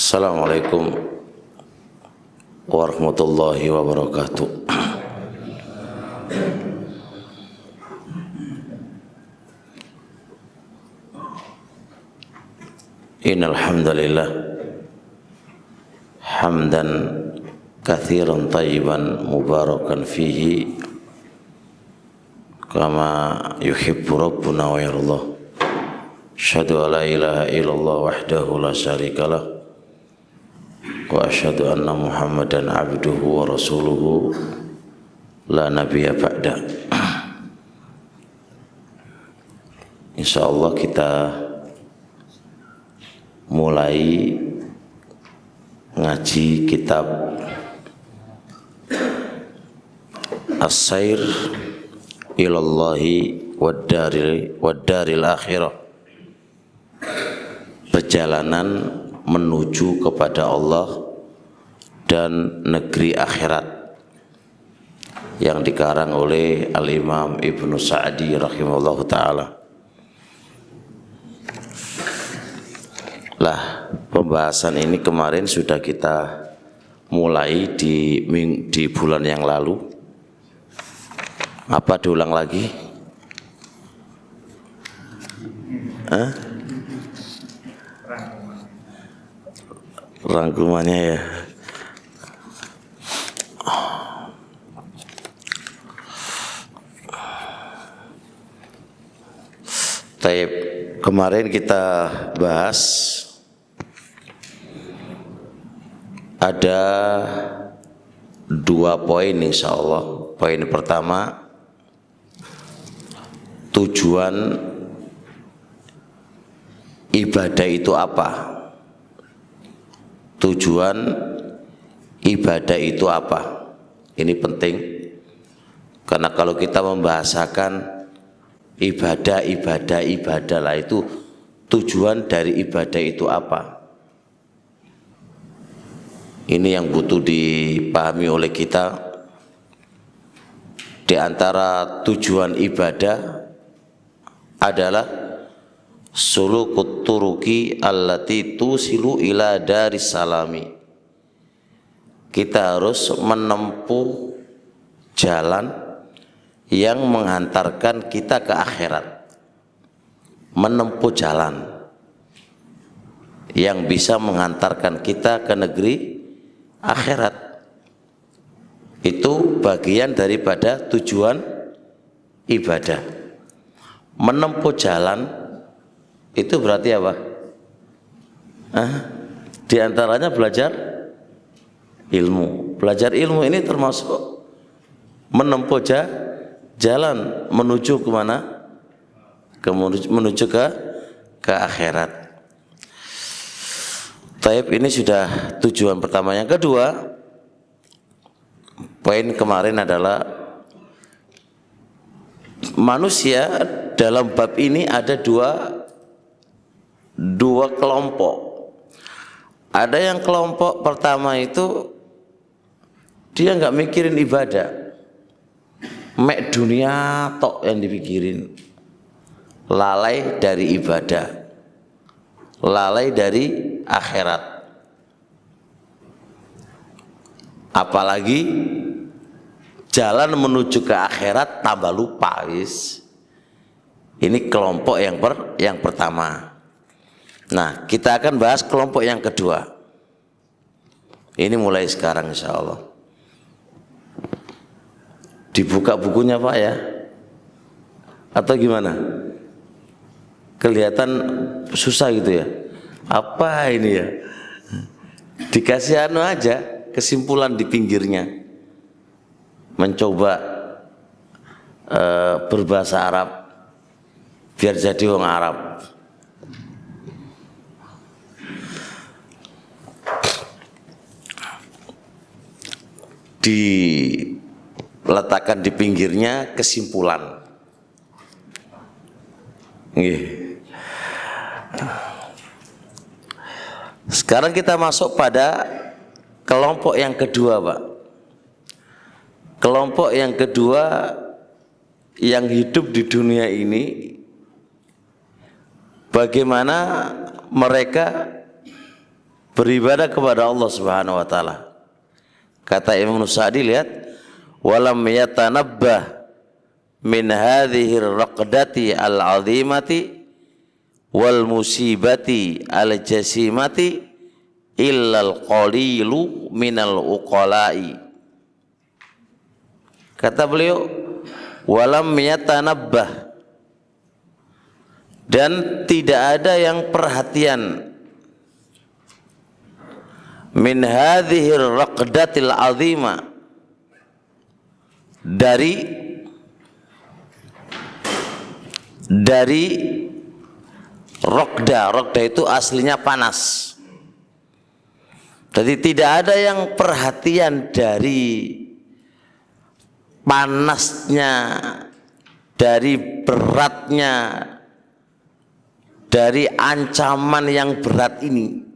Assalamualaikum warahmatullahi wabarakatuh. Innal hamdalillah hamdan katsiran thayyiban mubarakan fihi kama yuhibbu rabbuna wa yardah. Asyhadu an la ilaha illallah wahdahu la syarikalah wa asyhadu anna Muhammadan abduhu wa rasuluhu la nabiyya ba'da. Insyaallah kita mulai ngaji kitab As-Sair ilallahi wad-daril akhirah, perjalanan menuju kepada Allah dan negeri akhirat, yang dikarang oleh Al-Imam Ibnu Sa'di rahimahullahu ta'ala. Lah, pembahasan ini kemarin sudah kita mulai di bulan yang lalu. Apa diulang lagi? Rangkumannya ya. Taib, kemarin kita bahas ada 2 poin insyaallah. Poin pertama, tujuan ibadah itu apa? Tujuan ibadah itu apa? Ini penting, karena kalau kita membahasakan ibadah lah, itu tujuan dari ibadah itu apa? Ini yang butuh dipahami oleh kita. Di antara tujuan ibadah adalah sulukut turuki allati tusilu ila daris salami. Kita harus menempuh jalan yang menghantarkan kita ke akhirat, menempuh jalan yang bisa menghantarkan kita ke negeri akhirat. Itu bagian daripada tujuan ibadah. Menempuh jalan itu berarti apa? Di antaranya belajar ilmu. Belajar ilmu ini termasuk menempuh jalan menuju kemana? Menuju ke akhirat. Taib, ini sudah tujuan pertama. Yang kedua, poin kemarin adalah manusia dalam bab ini ada dua kelompok. Ada yang kelompok pertama itu dia nggak mikirin ibadah, mek dunia tok yang dipikirin, lalai dari ibadah, lalai dari akhirat. Apalagi jalan menuju ke akhirat tambah lupa, wis. Ini kelompok yang pertama. Nah, kita akan bahas kelompok yang kedua. Ini mulai sekarang insya Allah. Dibuka bukunya Pak ya? Atau gimana? Kelihatan susah gitu ya? Apa ini ya? Dikasih anu aja, kesimpulan di pinggirnya. Mencoba berbahasa Arab biar jadi orang Arab. Diletakkan di pinggirnya kesimpulan. Sekarang kita masuk pada kelompok yang kedua, Pak. Kelompok yang kedua yang hidup di dunia ini, bagaimana mereka beribadah kepada Allah Subhanahu wa taala. Kata Imam Sa'di, lihat, walam yatanabbah min hadhihi raqdati al-'azimati wal musibati al-jasimati illal qalilu minal uqala'i. Kata beliau, walam yatanabbah, dan tidak ada yang perhatian min hadhihi raqdatil azima, dari raqda itu aslinya panas. Jadi tidak ada yang perhatian dari panasnya, dari beratnya, dari ancaman yang berat ini.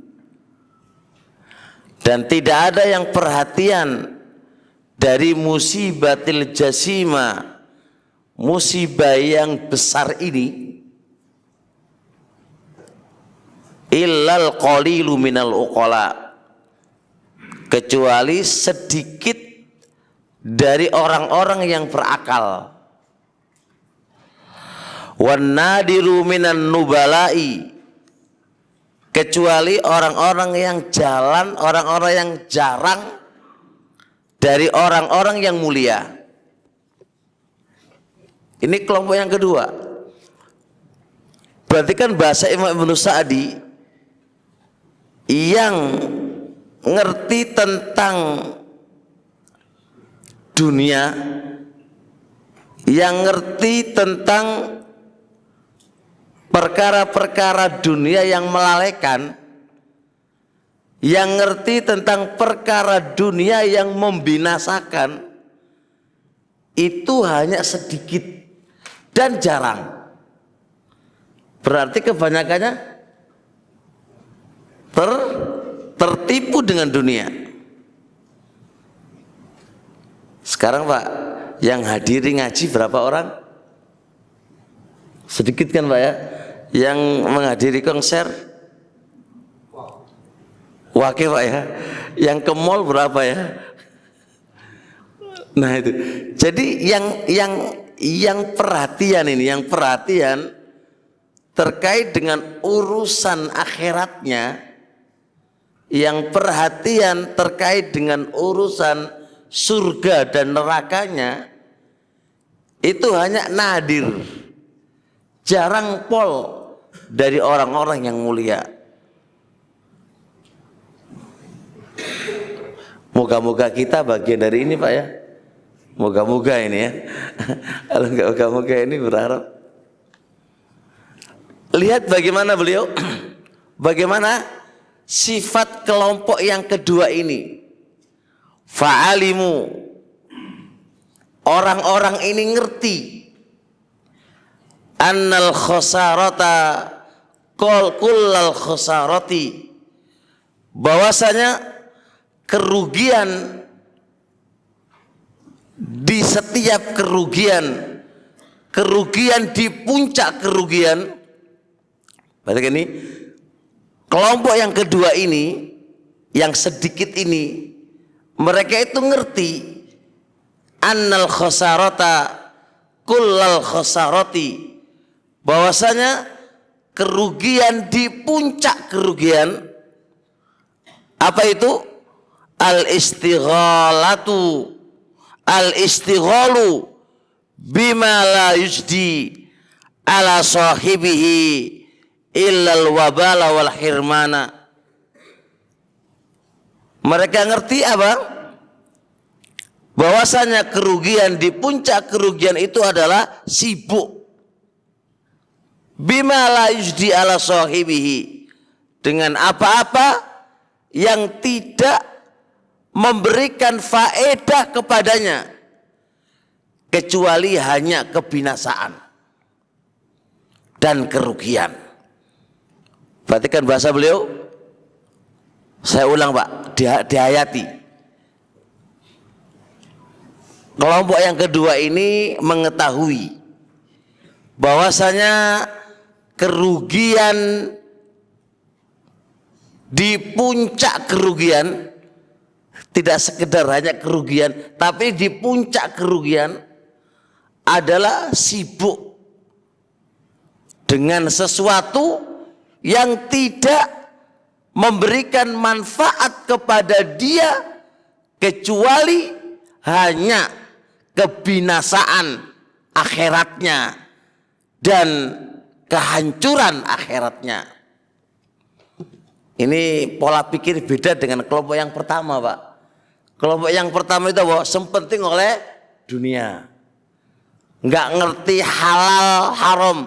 Dan tidak ada yang perhatian dari musibatil jasima, musibah yang besar ini, illal qalilu minal uqala, kecuali sedikit dari orang-orang yang berakal. Wan nadiru minan nubala'i, kecuali orang-orang yang jalan, orang-orang yang jarang dari orang-orang yang mulia. Ini kelompok yang kedua. Berarti kan bahasa Imam Ibnu Sa'di yang ngerti tentang dunia, yang ngerti tentang perkara-perkara dunia yang melalaikan, yang ngerti tentang perkara dunia yang membinasakan, itu hanya sedikit dan jarang. Berarti kebanyakannya tertipu dengan dunia. Sekarang Pak, yang hadiri ngaji berapa orang? Sedikit kan Pak ya? Yang menghadiri konser wakil Pak ya? Yang ke mall berapa ya? Nah itu. Jadi yang perhatian ini, yang perhatian terkait dengan urusan akhiratnya, yang perhatian terkait dengan urusan surga dan nerakanya, itu hanya nadir, jarang pol dari orang-orang yang mulia. Moga-moga kita bagian dari ini Pak ya. Moga-moga ini ya. Kalau enggak moga-moga ini berharap. Lihat bagaimana beliau, bagaimana sifat kelompok yang kedua ini. Fa'alimu, orang-orang ini ngerti annal khosarata kullal khosarati, bahwasanya kerugian di setiap kerugian, kerugian di puncak kerugian. Berarti ini kelompok yang kedua ini, yang sedikit ini, mereka itu ngerti annal khosarata kullal khosarati, bahwasanya kerugian di puncak kerugian. Apa itu? Al-istighalu bima la yujdi ala sahibihi illal wabala wal hirmana. Mereka ngerti apa? Bahwasanya kerugian di puncak kerugian itu adalah sibuk bima la yujdi ala sahibihi, dengan apa-apa yang tidak memberikan faedah kepadanya kecuali hanya kebinasaan dan kerugian. Perhatikan bahasa beliau. Saya ulang Pak, dihayati. Kelompok yang kedua ini mengetahui bahwasanya kerugian di puncak kerugian, tidak sekedar hanya kerugian, tapi di puncak kerugian adalah sibuk dengan sesuatu yang tidak memberikan manfaat kepada dia kecuali hanya kebinasaan akhiratnya dan kehancuran akhiratnya. Ini pola pikir beda dengan kelompok yang pertama, Pak. Kelompok yang pertama itu bahwa sempenting oleh dunia, nggak ngerti halal haram,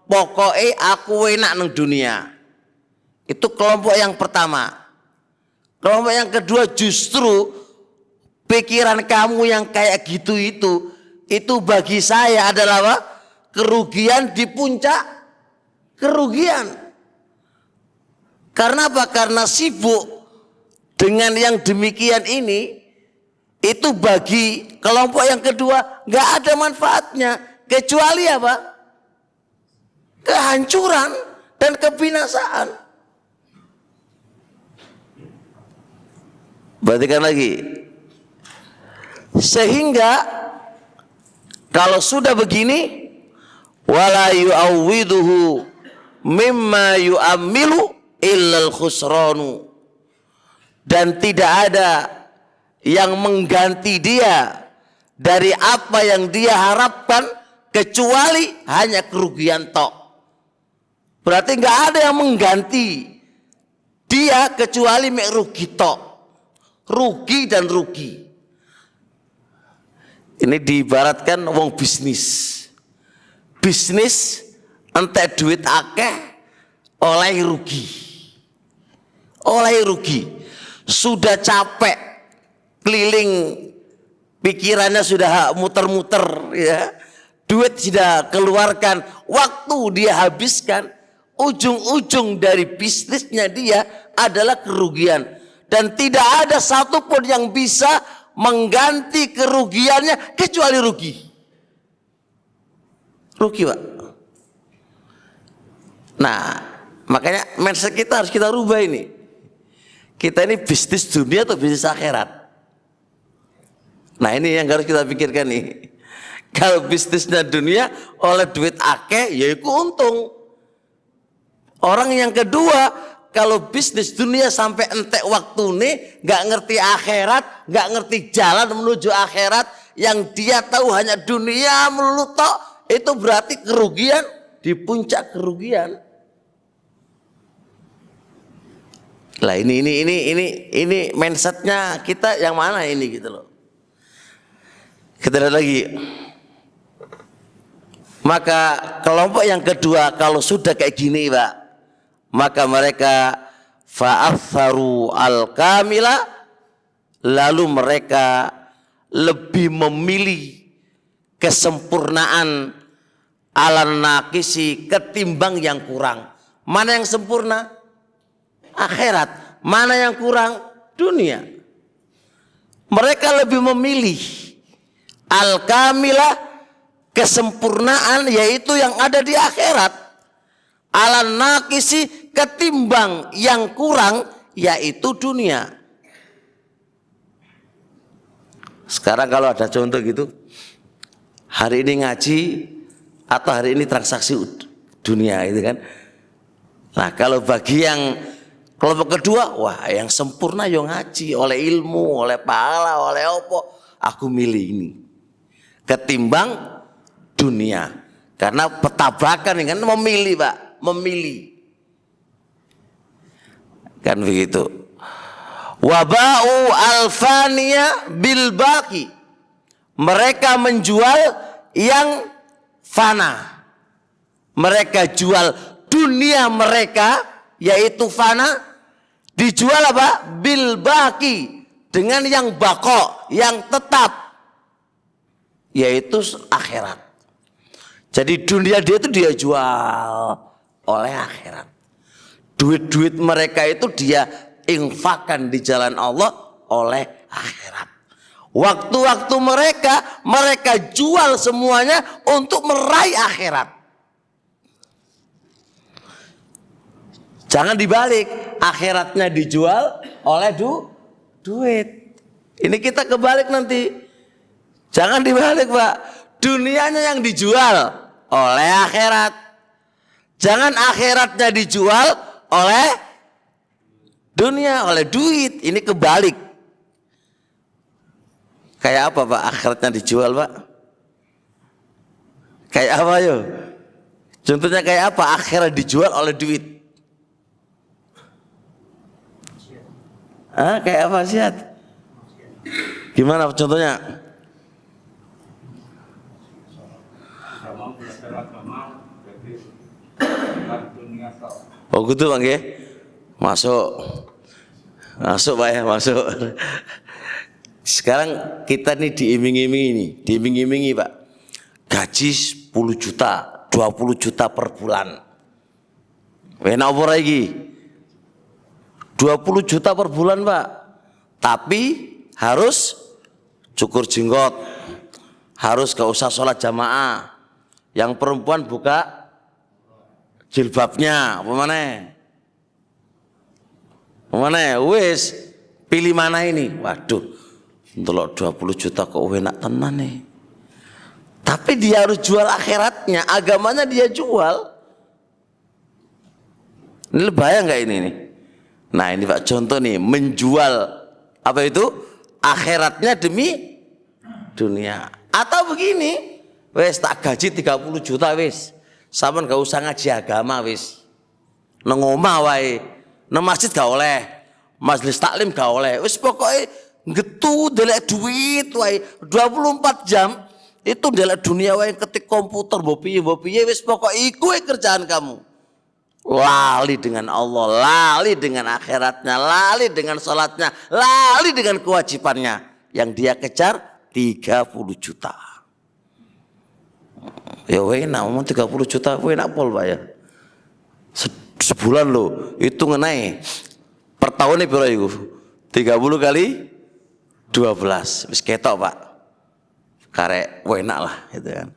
pokoknya aku enak neng dunia. Itu kelompok yang pertama. Kelompok yang kedua justru pikiran kamu yang kayak gitu itu bagi saya adalah apa? Kerugian di puncak kerugian. Karena apa? Karena sibuk dengan yang demikian ini, itu bagi kelompok yang kedua nggak ada manfaatnya kecuali apa? Kehancuran dan kebinasaan. Perhatikan lagi. Sehingga kalau sudah begini, wala yu'awwiduhu mimma yu'ammilu illal khusranu, dan tidak ada yang mengganti dia dari apa yang dia harapkan kecuali hanya kerugian tok. Berarti nggak ada yang mengganti dia kecuali mek rugi tok, rugi dan rugi. Ini diibaratkan wong bisnis entek duit akeh oleh rugi, sudah capek keliling, pikirannya sudah muter-muter ya, duit sudah keluarkan, waktu dia habiskan, ujung-ujung dari bisnisnya dia adalah kerugian, dan tidak ada satupun yang bisa mengganti kerugiannya kecuali rugi, Pak. Nah, makanya mindset kita harus kita rubah ini. Kita ini bisnis dunia atau bisnis akhirat? Nah, ini yang harus kita pikirkan nih. Kalau bisnisnya dunia oleh duit akeh, ya itu untung. Orang yang kedua, kalau bisnis dunia sampai entek waktu nih, nggak ngerti akhirat, nggak ngerti jalan menuju akhirat, yang dia tahu hanya dunia melulu tok, itu berarti kerugian di puncak kerugian. Lah ini mindsetnya kita yang mana ini gitu loh. Kita lihat lagi. Maka kelompok yang kedua kalau sudah kayak gini, Pak, maka mereka fa'atharu al-kamila, lalu mereka lebih memilih kesempurnaan al-naqisi ketimbang yang kurang. Mana yang sempurna? Akhirat. Mana yang kurang? Dunia. Mereka lebih memilih al-kamila, kesempurnaan, yaitu yang ada di akhirat, al-naqisi, ketimbang yang kurang, yaitu dunia. Sekarang kalau ada contoh gitu, hari ini ngaji atau hari ini transaksi dunia itu kan. Nah, kalau bagi yang kelompok kedua, wah yang sempurna yang ngaji, oleh ilmu, oleh pahala, oleh opo, aku milih ini ketimbang dunia. Karena petabakan kan memilih, Pak, memilih. Kan begitu. Waba'u alfaniya bil baqi. Mereka menjual yang fana. Mereka jual dunia mereka, yaitu fana, dijual apa? Bil baqi, dengan yang bako, yang tetap, yaitu akhirat. Jadi dunia dia itu dia jual oleh akhirat. Duit-duit mereka itu dia infakkan di jalan Allah oleh akhirat. Waktu-waktu mereka jual semuanya untuk meraih akhirat. Jangan dibalik, akhiratnya dijual oleh duit. Ini kita kebalik nanti. Jangan dibalik, Pak. Dunianya yang dijual oleh akhirat. Jangan akhiratnya dijual oleh dunia, oleh duit. Ini kebalik. Kayak apa, Pak? Akhiratnya dijual, Pak? Kayak apa, yo? Contohnya kayak apa? Akhirat dijual oleh duit. Kayak apa sih? Gimana contohnya? Oh gitu, Bang, ya? Masuk Pak ya, masuk. Sekarang kita nih diiming-imingi Pak. Gaji 10 juta, 20 juta per bulan. Enak apa lagi? 20 juta per bulan, Pak. Tapi harus cukur jenggot. Harus gak usah sholat jamaah. Yang perempuan buka jilbabnya. Apa mana? Wis, pilih mana ini? Waduh, ndelok 20 juta kok enak tenan nih. Tapi dia harus jual akhiratnya, agamanya dia jual. Ini bahaya nggak ini nih? Nah ini Pak contoh nih, menjual apa itu? Akhiratnya demi dunia. Atau begini, wes tak gaji 30 juta wes, sampean gak usah ngaji agama wes. Nang omah wae, nang masjid gak oleh, majelis taklim gak oleh. Wes pokoknya ngetu delek duit wae 24 jam itu delek dunia wae, ketik komputer mbok piye wes pokok iku kerjaan kamu. Lali dengan Allah, lali dengan akhiratnya, lali dengan sholatnya, lali dengan kewajibannya. Yang dia kejar 30 juta. Ya enak, mau 30 juta enak pol Pak ya. Sebulan loh, itu ngenai per tahunnya berapa itu? 30 kali 12, wis ketok Pak. Karek enak lah gitu kan.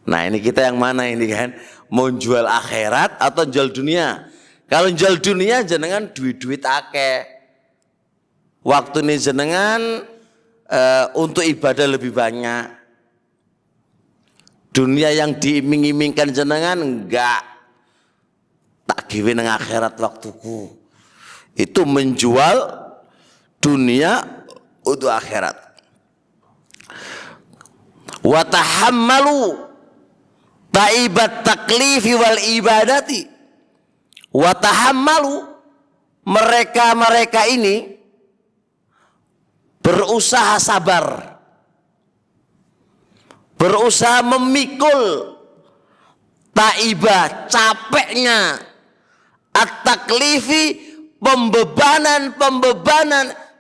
Nah ini kita yang mana ini kan? Mau jual akhirat atau jual dunia? Kalau jual dunia jenengan duit akeh. Waktu ini jenengan untuk ibadah lebih banyak. Dunia yang diiming-imingkan jenengan enggak. Tak giwe nang akhirat waktuku. Itu menjual dunia untuk akhirat. Wa tahammalu taibat taklifi wal ibadati. Wa tahammalu, mereka ini berusaha sabar, berusaha memikul taibah, capeknya, at-taklifi, pembebanan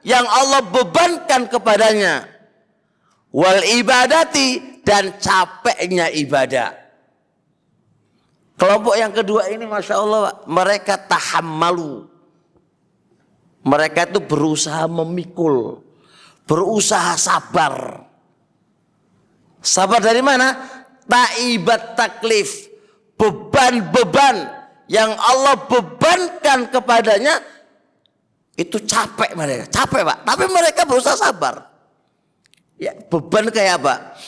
yang Allah bebankan kepadanya, wal ibadati, dan capeknya ibadah. Kelompok yang kedua ini Masya Allah, mereka tahammalu. Mereka itu berusaha memikul, berusaha sabar. Sabar dari mana? Taibat taklif, beban-beban yang Allah bebankan kepadanya, itu capek mereka, capek Pak. Tapi mereka berusaha sabar. Ya, beban kayak apa?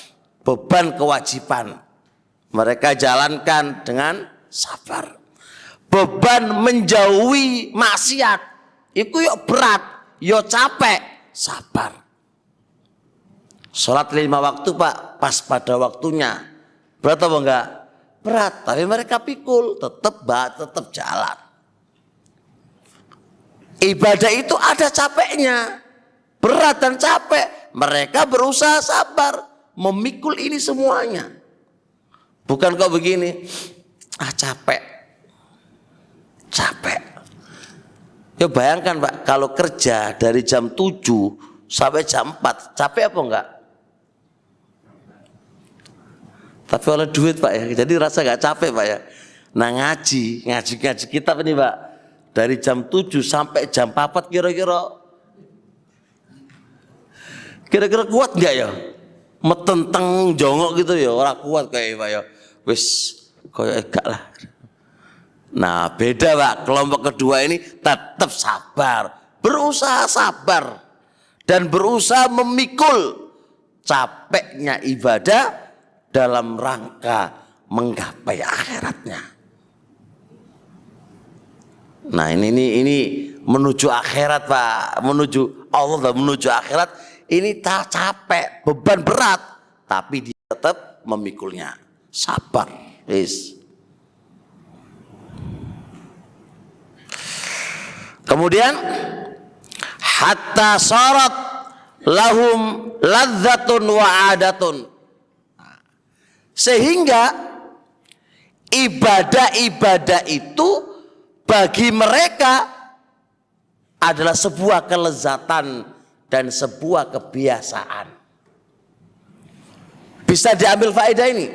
Beban kewajiban. Mereka jalankan dengan sabar. Beban menjauhi maksiat, itu yuk berat, yuk capek, sabar. Sholat 5 waktu Pak, pas pada waktunya. Berat apa enggak? Berat, tapi mereka pikul, tetap jalan. Ibadah itu ada capeknya, berat dan capek. Mereka berusaha sabar, memikul ini semuanya. Bukan kok begini, capek. Ya bayangkan Pak, kalau kerja dari jam 7 sampai jam 4, capek apa enggak? Tapi oleh duit Pak ya, jadi rasa enggak capek Pak ya. Nah ngaji kitab ini Pak, dari jam 7 sampai jam 4 kira-kira kuat enggak ya? Metenteng jongok gitu ya, orang kuat kayak Pak ya. Wis koyo enggak lah. Nah, beda Pak. Kelompok kedua ini tetap sabar, berusaha sabar dan berusaha memikul capeknya ibadah dalam rangka menggapai akhiratnya. Nah, ini menuju akhirat Pak, menuju Allah dan menuju akhirat. Ini tak capek, beban berat, tapi dia tetap memikulnya. Sabar, yes. Kemudian hatta sarat lahum ladzatun wa adatun, sehingga ibadah-ibadah itu bagi mereka adalah sebuah kelezatan dan sebuah kebiasaan. Bisa diambil faedah ini.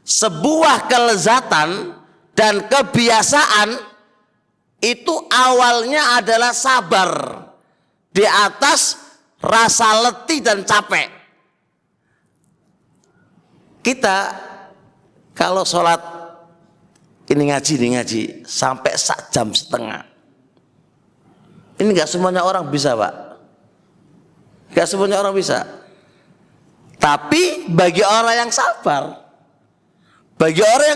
Sebuah kelezatan dan kebiasaan itu awalnya adalah sabar di atas rasa letih dan capek. Kita kalau sholat ini ngaji sampai 1,5 jam. Ini nggak semuanya orang bisa Pak, nggak semuanya orang bisa. Tapi bagi orang yang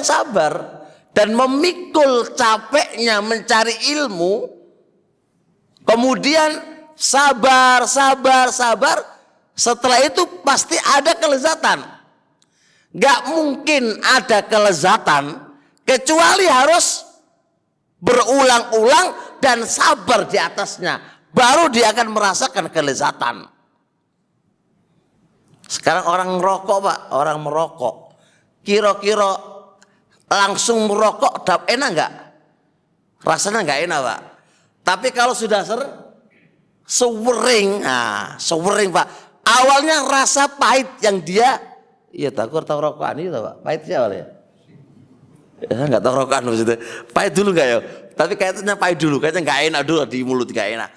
sabar dan memikul capeknya mencari ilmu, kemudian sabar, setelah itu pasti ada kelezatan. Gak mungkin ada kelezatan kecuali harus berulang-ulang dan sabar di atasnya, baru dia akan merasakan kelezatan. Sekarang orang merokok Pak, orang merokok, kira-kira langsung merokok enak nggak? Rasanya nggak enak Pak. Tapi kalau sudah sewering Pak, awalnya rasa pahit yang dia, iya tahu rokokan itu Pak, pahitnya awalnya. Ya nggak tahu rokokan maksudnya, pahit dulu nggak ya? Tapi kayaknya pahit dulu, kayaknya nggak enak dulu di mulut, nggak enak.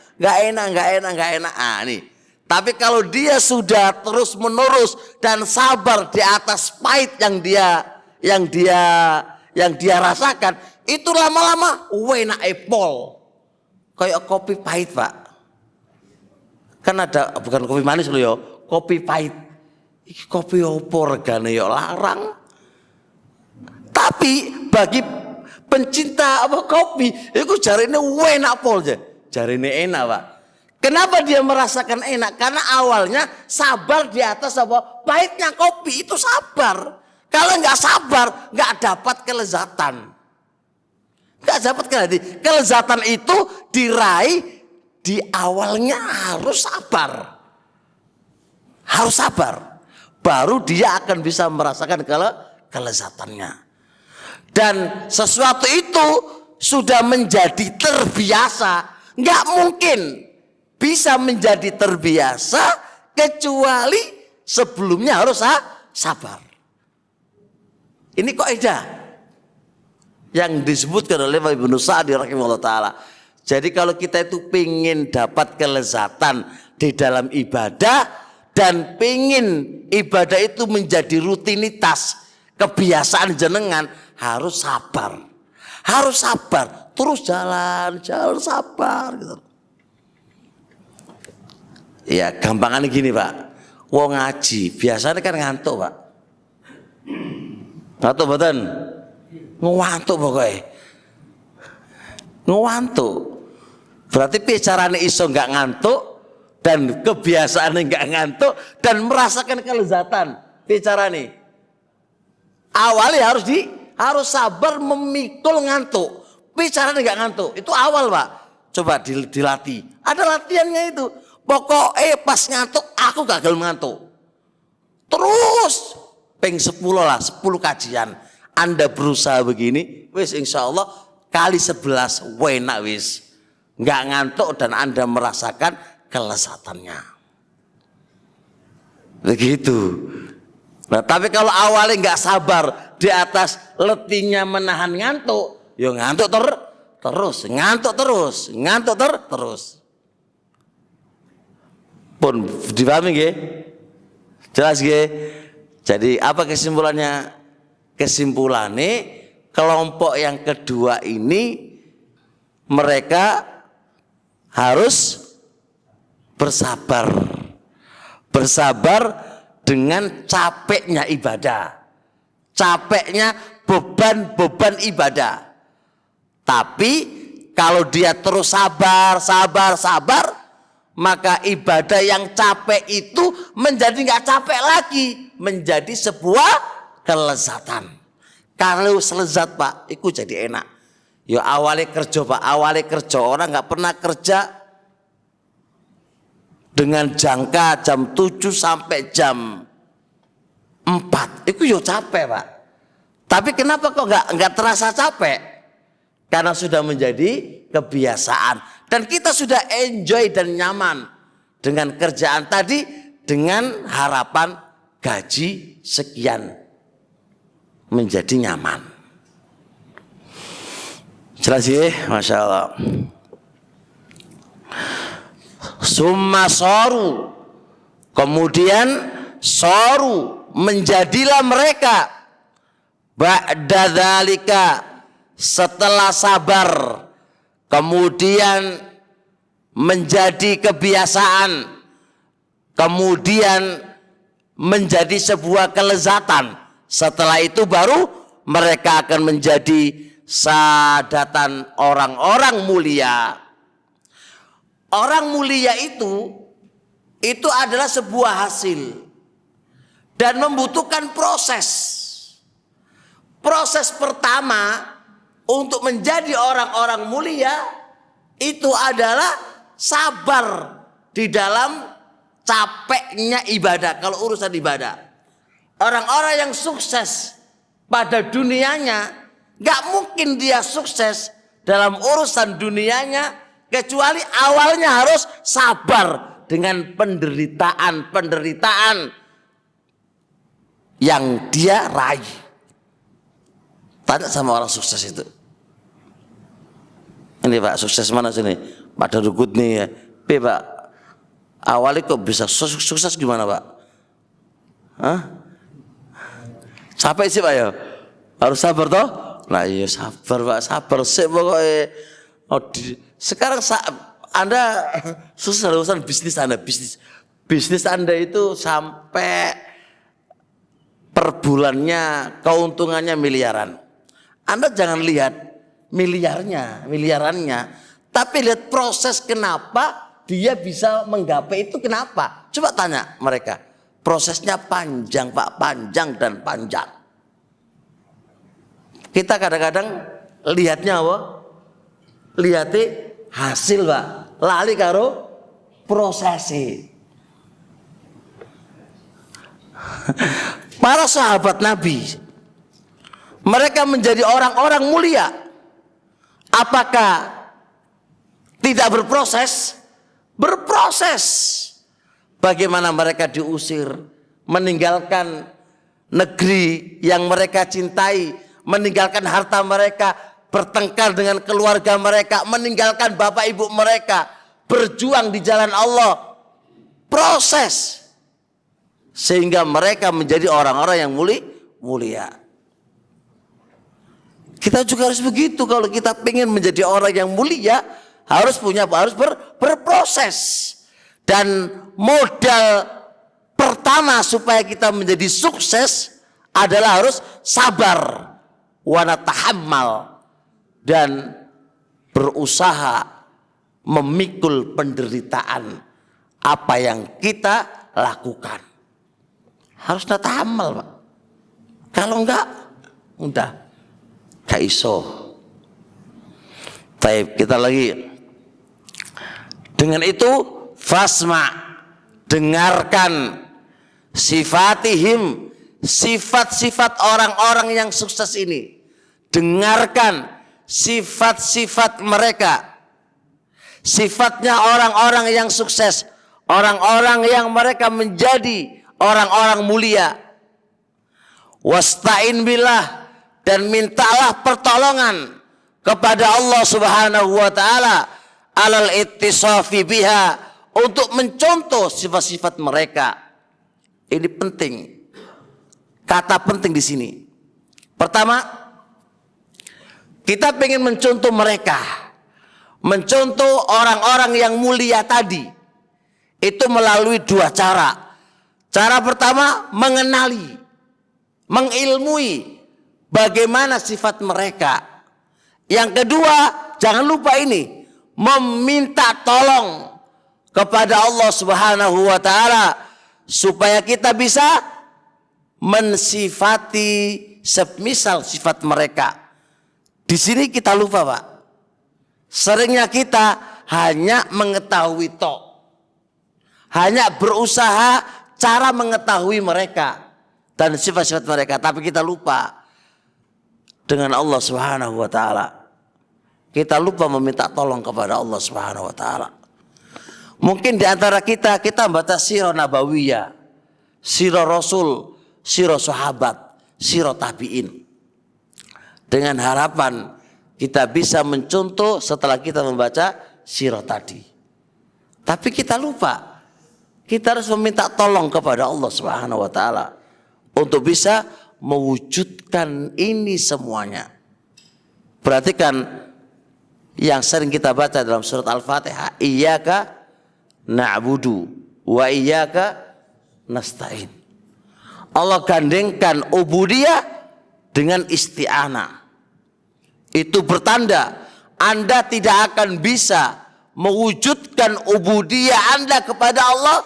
Nih. Tapi kalau dia sudah terus menerus dan sabar di atas pahit yang dia rasakan, itu lama-lama enak epol. Kayak kopi pahit Pak. Kan ada, bukan kopi manis loh ya, kopi pahit. Iki kopi opo regane ya larang. Tapi bagi pencinta kopi, itu jarine enak pol aja. Jarine enak Pak. Kenapa dia merasakan enak? Karena awalnya sabar di atas pahitnya kopi, itu sabar. Kalau nggak sabar, nggak dapat kelezatan. Nggak dapat kelezatan itu diraih di awalnya harus sabar. Harus sabar. Baru dia akan bisa merasakan kelezatannya. Dan sesuatu itu sudah menjadi terbiasa. Nggak mungkin bisa menjadi terbiasa kecuali sebelumnya harus sabar. Ini kaidah yang disebutkan oleh Ibnu Sa'di rahimahullah ta'ala. Jadi kalau kita itu pengen dapat kelezatan di dalam ibadah dan pengen ibadah itu menjadi rutinitas, kebiasaan jenengan, harus sabar. Harus sabar, terus jalan sabar gitu. Ya gampangannya gini Pak, wong ngaji biasanya kan ngantuk Pak. Ngantuk betul? Ngantuk pokoknya. Ngantuk. Berarti bicaranya iso nggak ngantuk dan kebiasaannya nggak ngantuk dan merasakan kelezatan. Bicaranya awalnya harus sabar memikul ngantuk. Bicaranya nggak ngantuk. Itu awal Pak. Coba dilatih. Ada latihannya itu. Pokoknya pas ngantuk aku gagal ngantuk. Terus peng 10 lah, 10 kajian. Anda berusaha begini, wis insya Allah kali 11 enak wis. Nggak ngantuk dan Anda merasakan kelezatannya. Begitu. Nah, tapi kalau awalnya nggak sabar di atas letihnya menahan ngantuk, ya ngantuk terus. Pun dipahami nggih? Jelas nggih? Jadi apa kesimpulannya? Kesimpulannya kelompok yang kedua ini mereka harus bersabar. Bersabar dengan capeknya ibadah. Capeknya beban-beban ibadah. Tapi kalau dia terus sabar, maka ibadah yang capek itu menjadi nggak capek lagi, menjadi sebuah kelezatan. Kalau selezat Pak, itu jadi enak. Ya awalnya kerja Pak, awalnya kerja orang nggak pernah kerja dengan jangka jam 7 sampai jam 4, itu ya capek Pak. Tapi kenapa kok nggak terasa capek? Karena sudah menjadi kebiasaan dan kita sudah enjoy dan nyaman dengan kerjaan tadi dengan harapan gaji sekian menjadi nyaman. Jelas ya, Masya Allah. Summa soru, kemudian soru menjadilah mereka ba'da dzalika, setelah sabar kemudian menjadi kebiasaan, kemudian menjadi sebuah kelezatan. Setelah itu baru mereka akan menjadi sadatan orang-orang mulia. Orang mulia itu adalah sebuah hasil dan membutuhkan proses. Proses pertama untuk menjadi orang-orang mulia itu adalah sabar di dalam capeknya ibadah. Kalau urusan ibadah, orang-orang yang sukses pada dunianya, gak mungkin dia sukses dalam urusan dunianya kecuali awalnya harus sabar dengan penderitaan yang dia raih. Tanya sama orang sukses itu. Ini Pak, sukses mana sini? Pada Rukut nih ya. Pak, awalnya kok bisa sukses gimana Pak? Hah? Capek sih Pak ya? Harus sabar toh? Nah iya sabar Pak, sabar sih pokoknya. Sekarang Anda susah urusan bisnis Anda. Bisnis Anda itu sampai per bulannya keuntungannya miliaran. Anda jangan lihat miliarannya, tapi lihat proses kenapa dia bisa menggapai itu kenapa. Coba tanya mereka, prosesnya panjang Pak, panjang dan panjang. Kita kadang-kadang lihatnya apa? Lihatnya hasil Pak, lali karo prosesi. Para sahabat Nabi, mereka menjadi orang-orang mulia. Apakah tidak berproses? Berproses. Bagaimana mereka diusir, meninggalkan negeri yang mereka cintai, meninggalkan harta mereka, bertengkar dengan keluarga mereka, meninggalkan bapak ibu mereka, berjuang di jalan Allah. Proses. Sehingga mereka menjadi orang-orang yang mulia. Kita juga harus begitu. Kalau kita ingin menjadi orang yang mulia, harus berproses. Dan modal pertama supaya kita menjadi sukses adalah harus sabar, wanatahammal, dan berusaha memikul penderitaan apa yang kita lakukan. Harus natahammal Pak. Kalau enggak, udah gak iso. Baik, kita lagi. Dengan itu fasma, dengarkan sifatihim, sifat-sifat orang-orang yang sukses ini. Dengarkan sifat-sifat mereka. Sifatnya orang-orang yang sukses, orang-orang yang mereka menjadi orang-orang mulia. Wasta'in billah, dan mintalah pertolongan kepada Allah Subhanahu wa taala alal ittisafi biha, untuk mencontoh sifat-sifat mereka. Ini penting. Kata penting di sini. Pertama, Kita pengen mencontoh mereka, mencontoh orang-orang yang mulia tadi, itu melalui dua cara. Cara pertama, mengenali, mengilmui bagaimana sifat mereka. Yang kedua, jangan lupa ini, meminta tolong kepada Allah Subhanahu wa taala supaya kita bisa mensifati semisal sifat mereka. Di sini kita lupa, Pak. Seringnya kita hanya mengetahui tok. Hanya berusaha cara mengetahui mereka dan sifat-sifat mereka, tapi kita lupa dengan Allah Subhanahu wa taala. Kita lupa meminta tolong kepada Allah Subhanahu wa taala. Mungkin di antara kita membaca sirah nabawiyah, sirah Rasul, sirah sahabat, sirah tabi'in. Dengan harapan kita bisa mencontoh setelah kita membaca sirah tadi. Tapi kita lupa. Kita harus meminta tolong kepada Allah Subhanahu wa taala untuk bisa mewujudkan ini semuanya. Perhatikan yang sering kita baca dalam surat Al-Fatihah, iyyaka na'budu wa iyyaka nasta'in. Allah gandengkan ubudiyah dengan isti'anah. Itu bertanda Anda tidak akan bisa mewujudkan ubudiyah Anda kepada Allah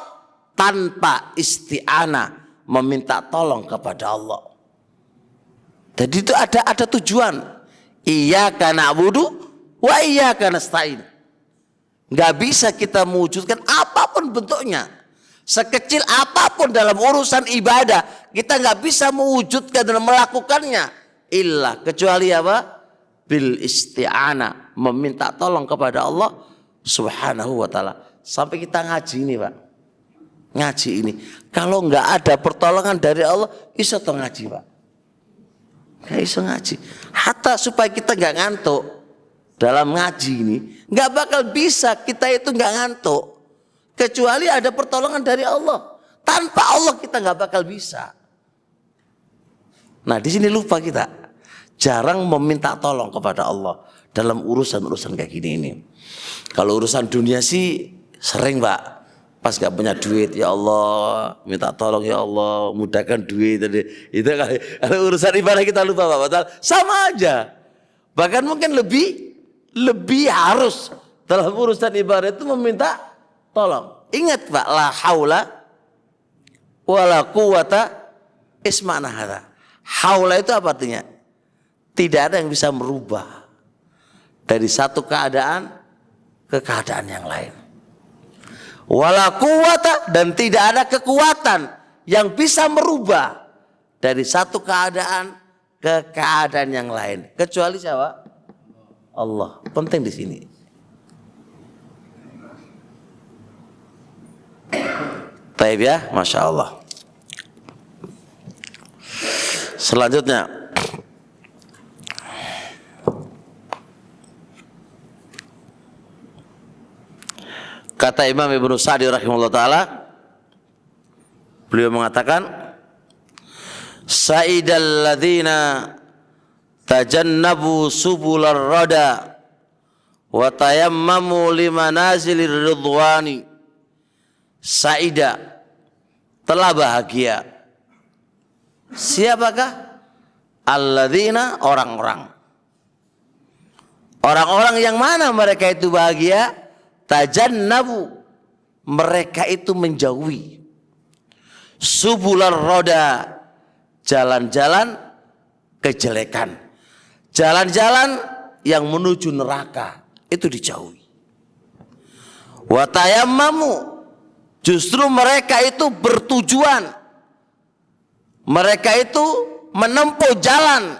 tanpa isti'anah, meminta tolong kepada Allah. Jadi itu ada tujuan. Iyyaka na'budu wa iyyaka nasta'in. Nggak bisa kita mewujudkan apapun bentuknya, sekecil apapun dalam urusan ibadah, kita nggak bisa mewujudkan dan melakukannya illa kecuali apa? Bil isti'anah, meminta tolong kepada Allah Subhanahu wa taala. Sampai kita ngaji ini, Pak. Ngaji ini, kalau nggak ada pertolongan dari Allah, iso to ngaji, Pak. Nggak iso ngaji. Hatta supaya kita nggak ngantuk dalam ngaji ini, nggak bakal bisa kita itu nggak ngantuk kecuali ada pertolongan dari Allah. Tanpa Allah kita nggak bakal bisa. Nah, di sini lupa kita, jarang meminta tolong kepada Allah dalam urusan-urusan kayak gini ini. Kalau urusan dunia sih sering, Pak. Pas nggak punya duit, ya Allah minta tolong, ya Allah mudahkan duit. Itu kalau urusan ibadah kita lupa, Pak. Betul? Sama aja. Bahkan mungkin lebih harus dalam urusan ibadah itu meminta tolong. Ingat, Pak, la haula wala quwata isma'na hadza. Haula itu apa artinya? Tidak ada yang bisa merubah dari satu keadaan ke keadaan yang lain. Wala quwata, dan tidak ada kekuatan yang bisa merubah dari satu keadaan ke keadaan yang lain kecuali siapa? Allah. Penting di sini. Baik ya, Masya Allah. Selanjutnya, kata Imam Ibnu Sa'di rahimahullah ta'ala, beliau mengatakan, Sa'idal ladzina tajannabu subular rada wa tayammamu limanazilir ridwani. Sa'ida, telah bahagia. Siapakah? Alladzina, orang-orang. Orang-orang yang mana mereka itu bahagia? Tajannabu, mereka itu menjauhi subular roda, jalan-jalan kejelekan, jalan-jalan yang menuju neraka, itu dijauhi. Watayammamu, justru mereka itu bertujuan, mereka itu menempuh jalan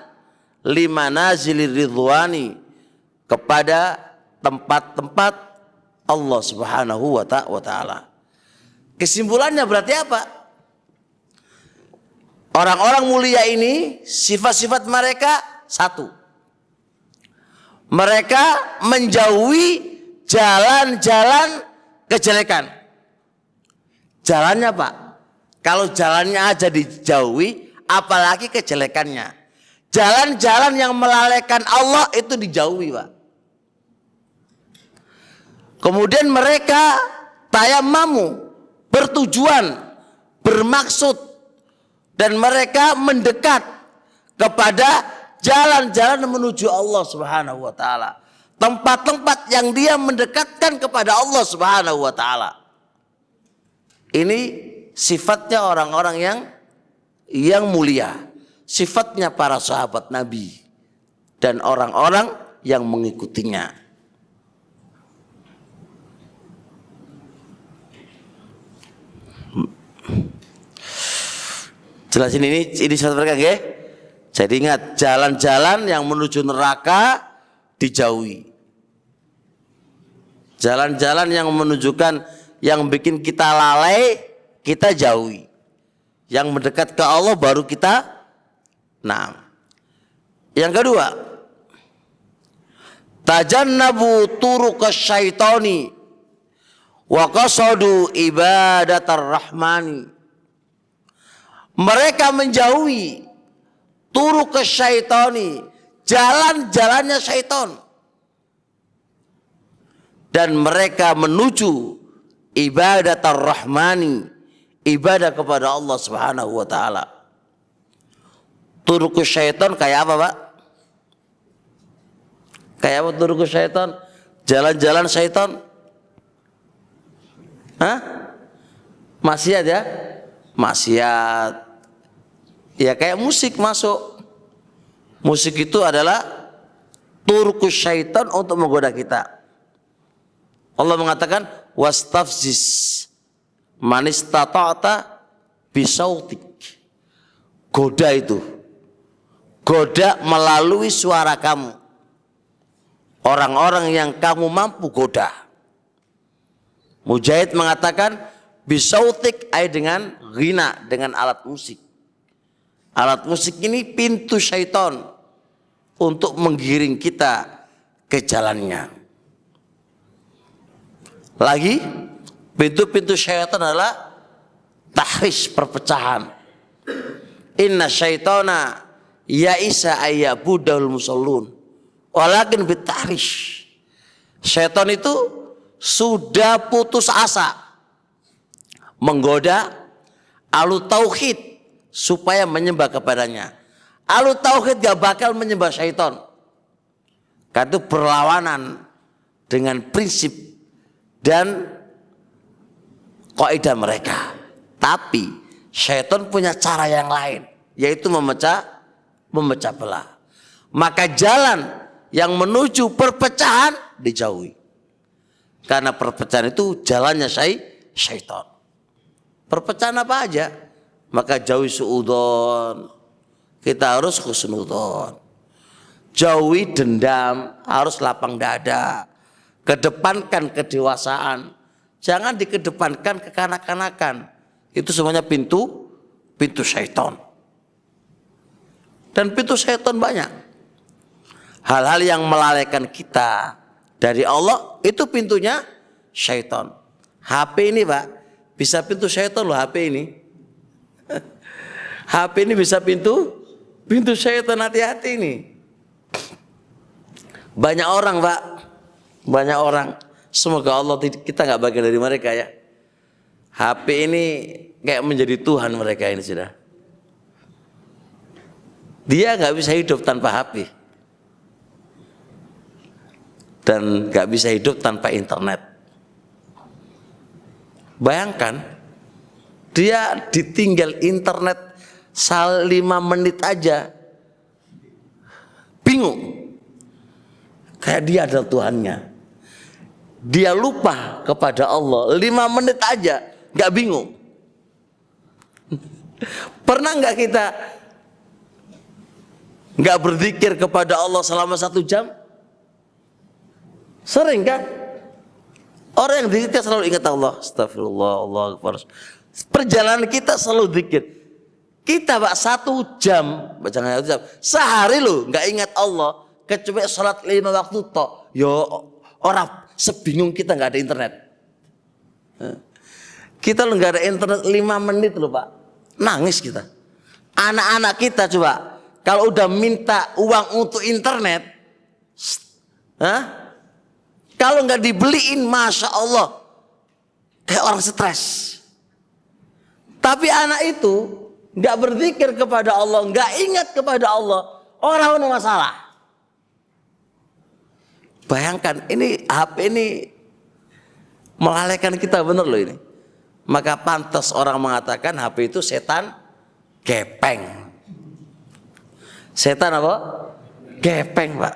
limanazilir ridwani, kepada tempat-tempat Allah Subhanahu wa ta'ala. Kesimpulannya berarti apa? Orang-orang mulia ini sifat-sifat mereka satu. Mereka menjauhi jalan-jalan kejelekan. Jalannya, Pak, kalau jalannya aja dijauhi, apalagi kejelekannya. jalan-jalan yang melalaikan Allah itu dijauhi, Pak. Kemudian mereka tayammamu, bertujuan, bermaksud, dan mereka mendekat kepada jalan-jalan menuju Allah Subhanahu wa taala. Tempat-tempat yang dia mendekatkan kepada Allah Subhanahu wa taala. Ini sifatnya orang-orang yang mulia. Sifatnya para sahabat Nabi dan orang-orang yang mengikutinya. Jelasin ini sifat mereka, nggih. Jadi ingat, jalan-jalan yang menuju neraka dijauhi. Jalan-jalan yang menunjukkan, yang bikin kita lalai, kita jauhi. Yang mendekat ke Allah baru kita. Nah, yang kedua, tajannabu turuqas syaitani wa qasadu ibadatar rahmani. Mereka menjauhi turuqas syaitani, jalan-jalannya syaitan, dan mereka menuju ibadatar rahmani, ibadah kepada Allah Subhanahu wa taala. Turuqus syaitan kayak apa, Pak? Kayak apa turuqus syaitan? Jalan-jalan syaitan? Hah? Maksiat ya? Maksiat. Ya kayak musik masuk. Musik itu adalah turuqus syaitan untuk menggoda kita. Allah mengatakan wastafziz man istata'ta bisautik. Goda itu. Goda melalui suara kamu. Orang-orang yang kamu mampu goda. Mujahid mengatakan bisautik ay dengan ghina, dengan alat musik. Alat musik ini pintu syaitan untuk menggiring kita ke jalannya. Lagi, pintu-pintu syaitan adalah tahrish, perpecahan. Inna syaitana ya'isa ayyabudahul musallun walakin bitahrish. Syaitan itu sudah putus asa menggoda ahlu tauhid supaya menyembah kepadanya. Ahlu tauhid gak bakal menyembah syaitan. Karena itu berlawanan dengan prinsip dan kaidah mereka. Tapi syaitan punya cara yang lain, yaitu memecah belah. Maka jalan yang menuju perpecahan dijauhi. Karena perpecahan itu jalannya syaitan. Perpecahan apa aja? Maka jauhi suudzon. Kita harus husnudzon. Jauhi dendam, harus lapang dada. Kedepankan kedewasaan. Jangan dikedepankan kekanak-kanakan. Itu semuanya pintu syaitan. Dan pintu syaitan banyak. Hal-hal yang melalaikan kita dari Allah, itu pintunya syaitan. HP ini, Pak, bisa pintu syaitan loh, HP ini. HP ini bisa pintu syaitan, hati-hati ini. Banyak orang, Pak, banyak orang. Semoga Allah kita nggak bagian dari mereka ya. HP ini kayak menjadi Tuhan mereka ini sudah. Dia nggak bisa hidup tanpa HP dan nggak bisa hidup tanpa internet. Bayangkan dia ditinggal internet 5 menit aja, bingung. Kayak dia adalah Tuhannya. Dia lupa kepada Allah 5 menit aja, nggak bingung. Pernah nggak kita nggak berzikir kepada Allah selama 1 jam? Sering kan? Orang yang zikir selalu ingat Allah. Astagfirullah, Allahu Akbar. Perjalanan kita selalu zikir. Kita, Pak, 1 jam, jangan 1 jam, sehari loh nggak ingat Allah, kecuali sholat 5 waktu tok. Yo orang sebingung kita nggak ada internet. Kita lo nggak ada internet 5 menit loh, Pak, nangis kita. Anak-anak kita coba kalau udah minta uang untuk internet, kalau nggak dibeliin, masya Allah, kayak orang stres. Tapi anak itu nggak berzikir kepada Allah, nggak ingat kepada Allah, orang punya masalah. Bayangkan ini HP ini melalaikan kita bener loh ini. Maka pantas orang mengatakan HP itu setan gepeng. Setan apa? Gepeng, Pak.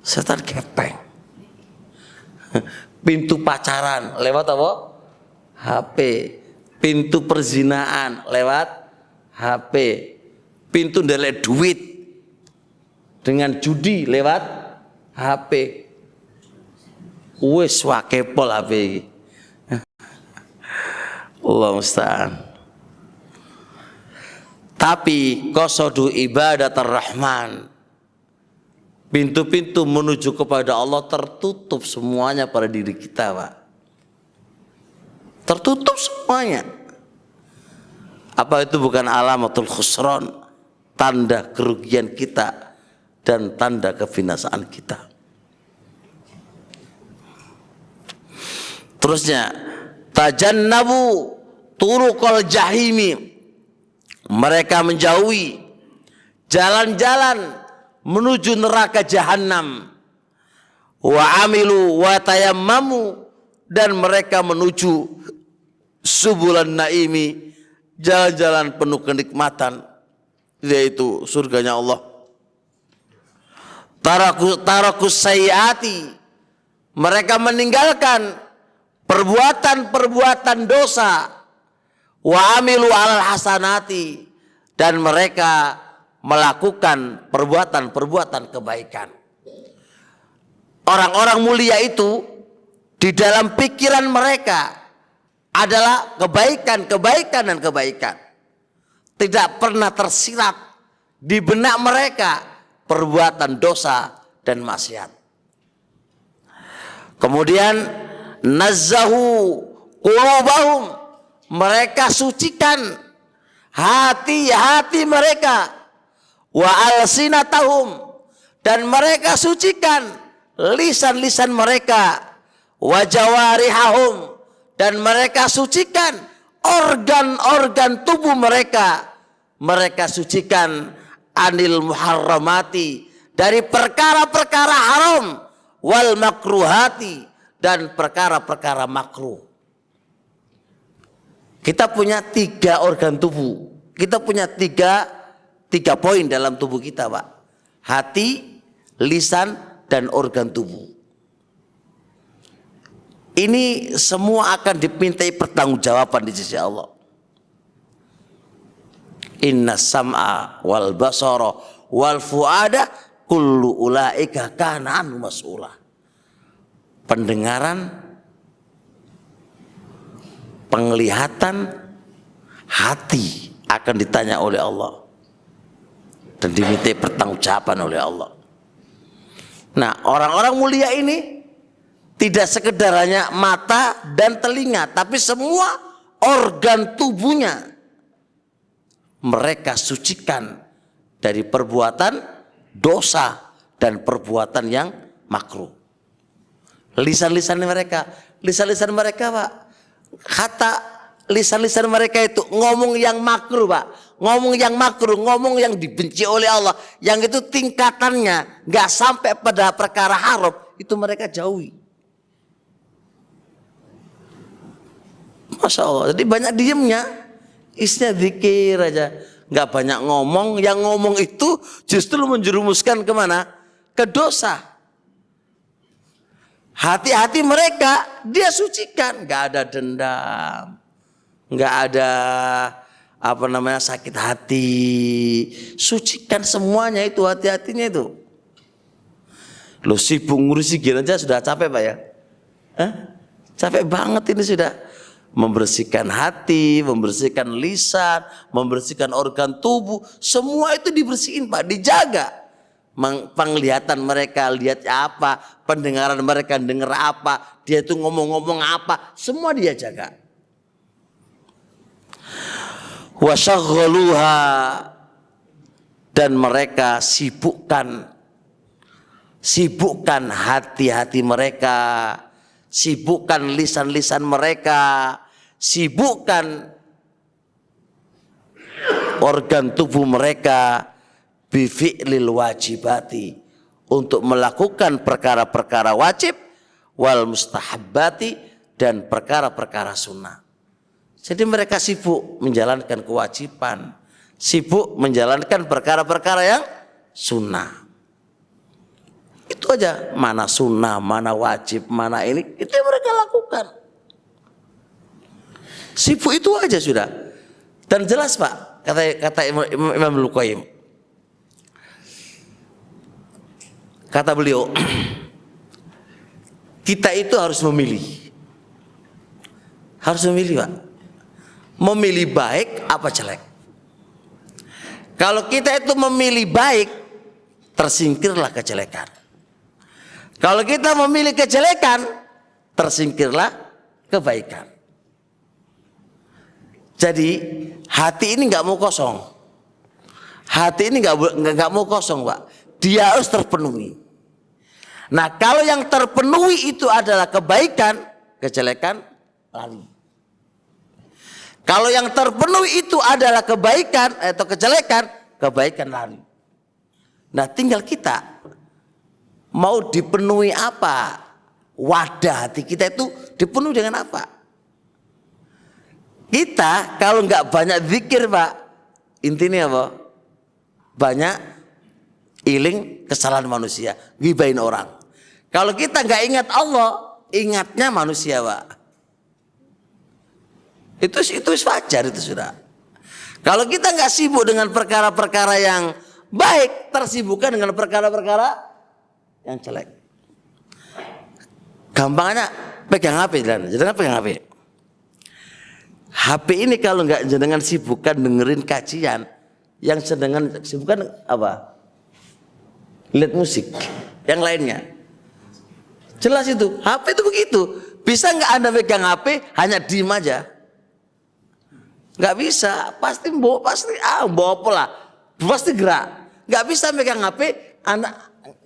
Setan gepeng. Pintu pacaran lewat apa? HP. Pintu perzinaan lewat HP. Pintu ndelek duit dengan judi lewat HP. Wis wakepol HP iki. Allah musta'an. Tapi qasadu ibadatar rahman, pintu-pintu menuju kepada Allah tertutup semuanya pada diri kita, Pak. Tertutup semuanya. Apa itu bukan alamatul khusran, tanda kerugian kita dan tanda kebinasaan kita. Terusnya, tajannabu turuqal jahimi, mereka menjauhi jalan-jalan menuju neraka jahanam. Wa amilu wa tayammamu, dan mereka menuju subulan naimi, jalan-jalan penuh kenikmatan, yaitu surganya Allah. Tarakus sayyiati, mereka meninggalkan perbuatan-perbuatan dosa. Wa amilu alal hasanati, dan mereka melakukan perbuatan-perbuatan kebaikan. Orang-orang mulia itu di dalam pikiran mereka adalah kebaikan, kebaikan, dan kebaikan. Tidak pernah tersirat di benak mereka perbuatan dosa dan maksiat. Kemudian nazzahu qulubahum, mereka sucikan hati-hati mereka. Wa alsinatahum, dan mereka sucikan lisan-lisan mereka. Wa jawarihahum, dan mereka sucikan organ-organ tubuh mereka. Mereka sucikan anil muharramati, dari perkara-perkara haram, wal makruhati, dan perkara-perkara makruh. Kita punya 3 organ tubuh. Kita punya tiga poin dalam tubuh kita, Pak. Hati, lisan, dan organ tubuh. Ini semua akan dimintai pertanggungjawaban di sisi Allah. Inna sam'a wal basara wal fuada kullu ulaika kana anhu mas'ula. Pendengaran, penglihatan, hati akan ditanya oleh Allah dan dimintai pertanggungjawaban oleh Allah. Nah, orang-orang mulia ini tidak sekedar hanya mata dan telinga, tapi semua organ tubuhnya mereka sucikan dari perbuatan dosa dan perbuatan yang makruh. Lisan-lisan mereka, Pak, kata lisan-lisan mereka itu ngomong yang makruh, Pak. Ngomong yang makruh, ngomong yang dibenci oleh Allah, yang itu tingkatannya nggak sampai pada perkara haram, itu mereka jauhi. Masya Allah. Jadi banyak diemnya, isinya zikir aja, nggak banyak ngomong. Yang ngomong itu justru menjerumuskan kemana? Ke dosa. Hati-hati mereka dia sucikan, nggak ada dendam, nggak ada sakit hati, sucikan semuanya itu, hati-hatinya itu. Lo sibuk ngurusi gini aja sudah capek, Pak, ya? Capek banget ini sudah. Membersihkan hati, membersihkan lisan, membersihkan organ tubuh, semua itu dibersihin, Pak, dijaga. Penglihatan mereka lihat apa, pendengaran mereka dengar apa, dia itu ngomong-ngomong apa, semua dia jaga. Wasyaghaluha dan mereka sibukkan hati-hati mereka, sibukkan lisan-lisan mereka, sibukkan organ tubuh mereka bifi'lil wajibati, untuk melakukan perkara-perkara wajib, wal mustahabbati, dan perkara-perkara sunnah. Jadi mereka sibuk menjalankan kewajiban, sibuk menjalankan perkara-perkara yang sunnah. Itu aja, mana sunnah, mana wajib, mana ini, itu yang mereka lakukan. Sibuk itu aja sudah. Dan jelas Pak, kata Imam Al-Qayyim, kata beliau, kita itu harus memilih. Harus memilih Pak. Memilih baik apa jelek. Kalau kita itu memilih baik, tersingkirlah kejelekan. Kalau kita memilih kejelekan, tersingkirlah kebaikan. Jadi hati ini nggak mau kosong. Hati ini nggak mau kosong Pak. Dia harus terpenuhi. Nah kalau yang terpenuhi itu adalah kebaikan, kejelekan lari. Kalau yang terpenuhi itu adalah kebaikan atau kejelekan, kebaikan lari. Nah tinggal kita mau dipenuhi apa? Wadah hati kita itu dipenuhi dengan apa? Kita kalau nggak banyak zikir Pak, intinya apa? Banyak iling kesalahan manusia, gibahin orang. Kalau kita nggak ingat Allah, ingatnya manusia Pak. Itu wajar itu sudah. Kalau kita nggak sibuk dengan perkara-perkara yang baik, tersibukkan dengan perkara-perkara yang jelek. Gampangnya pegang HP dan jangan pegang HP. HP ini kalau nggak jenengan sibukkan dengerin kajian, yang sedang sibukkan apa? Lihat musik, yang lainnya. Jelas itu, HP itu begitu. Bisa nggak Anda pegang HP hanya diem aja? Nggak bisa, pasti bawa pola, pasti gerak. Nggak bisa pegang HP, Anda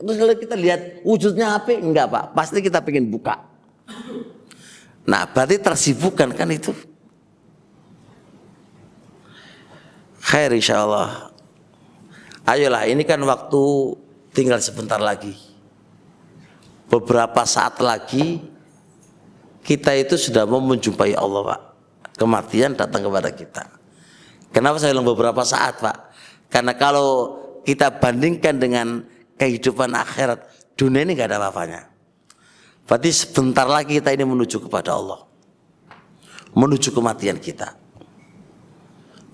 terus kalau kita lihat wujudnya HP, enggak Pak, pasti kita pengen buka. Nah berarti tersibukkan kan itu. Khair insyaallah. Ayolah, ini kan waktu tinggal sebentar lagi. Beberapa saat lagi kita itu sudah mau menjumpai Allah Pak. Kematian datang kepada kita. Kenapa saya bilang beberapa saat Pak? Karena kalau kita bandingkan dengan kehidupan akhirat, dunia ini gak ada apa-apanya. Berarti sebentar lagi kita ini menuju kepada Allah, menuju kematian kita.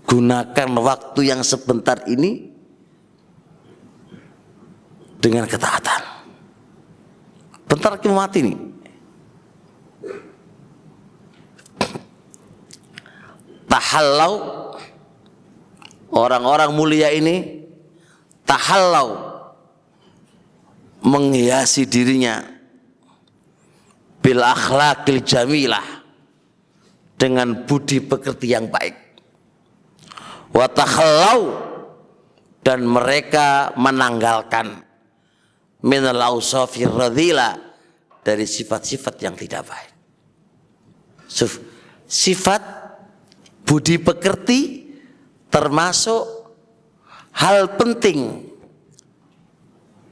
Gunakan waktu yang sebentar ini dengan ketaatan. Bentar lagi mati nih. Tahallau, orang-orang mulia ini tahallau, menghiasi dirinya bil akhlaqil jamilah, dengan budi pekerti yang baik. Wa takhallau, dan mereka menanggalkan minal ausafir radhila, dari sifat-sifat yang tidak baik. Sifat budi pekerti termasuk hal penting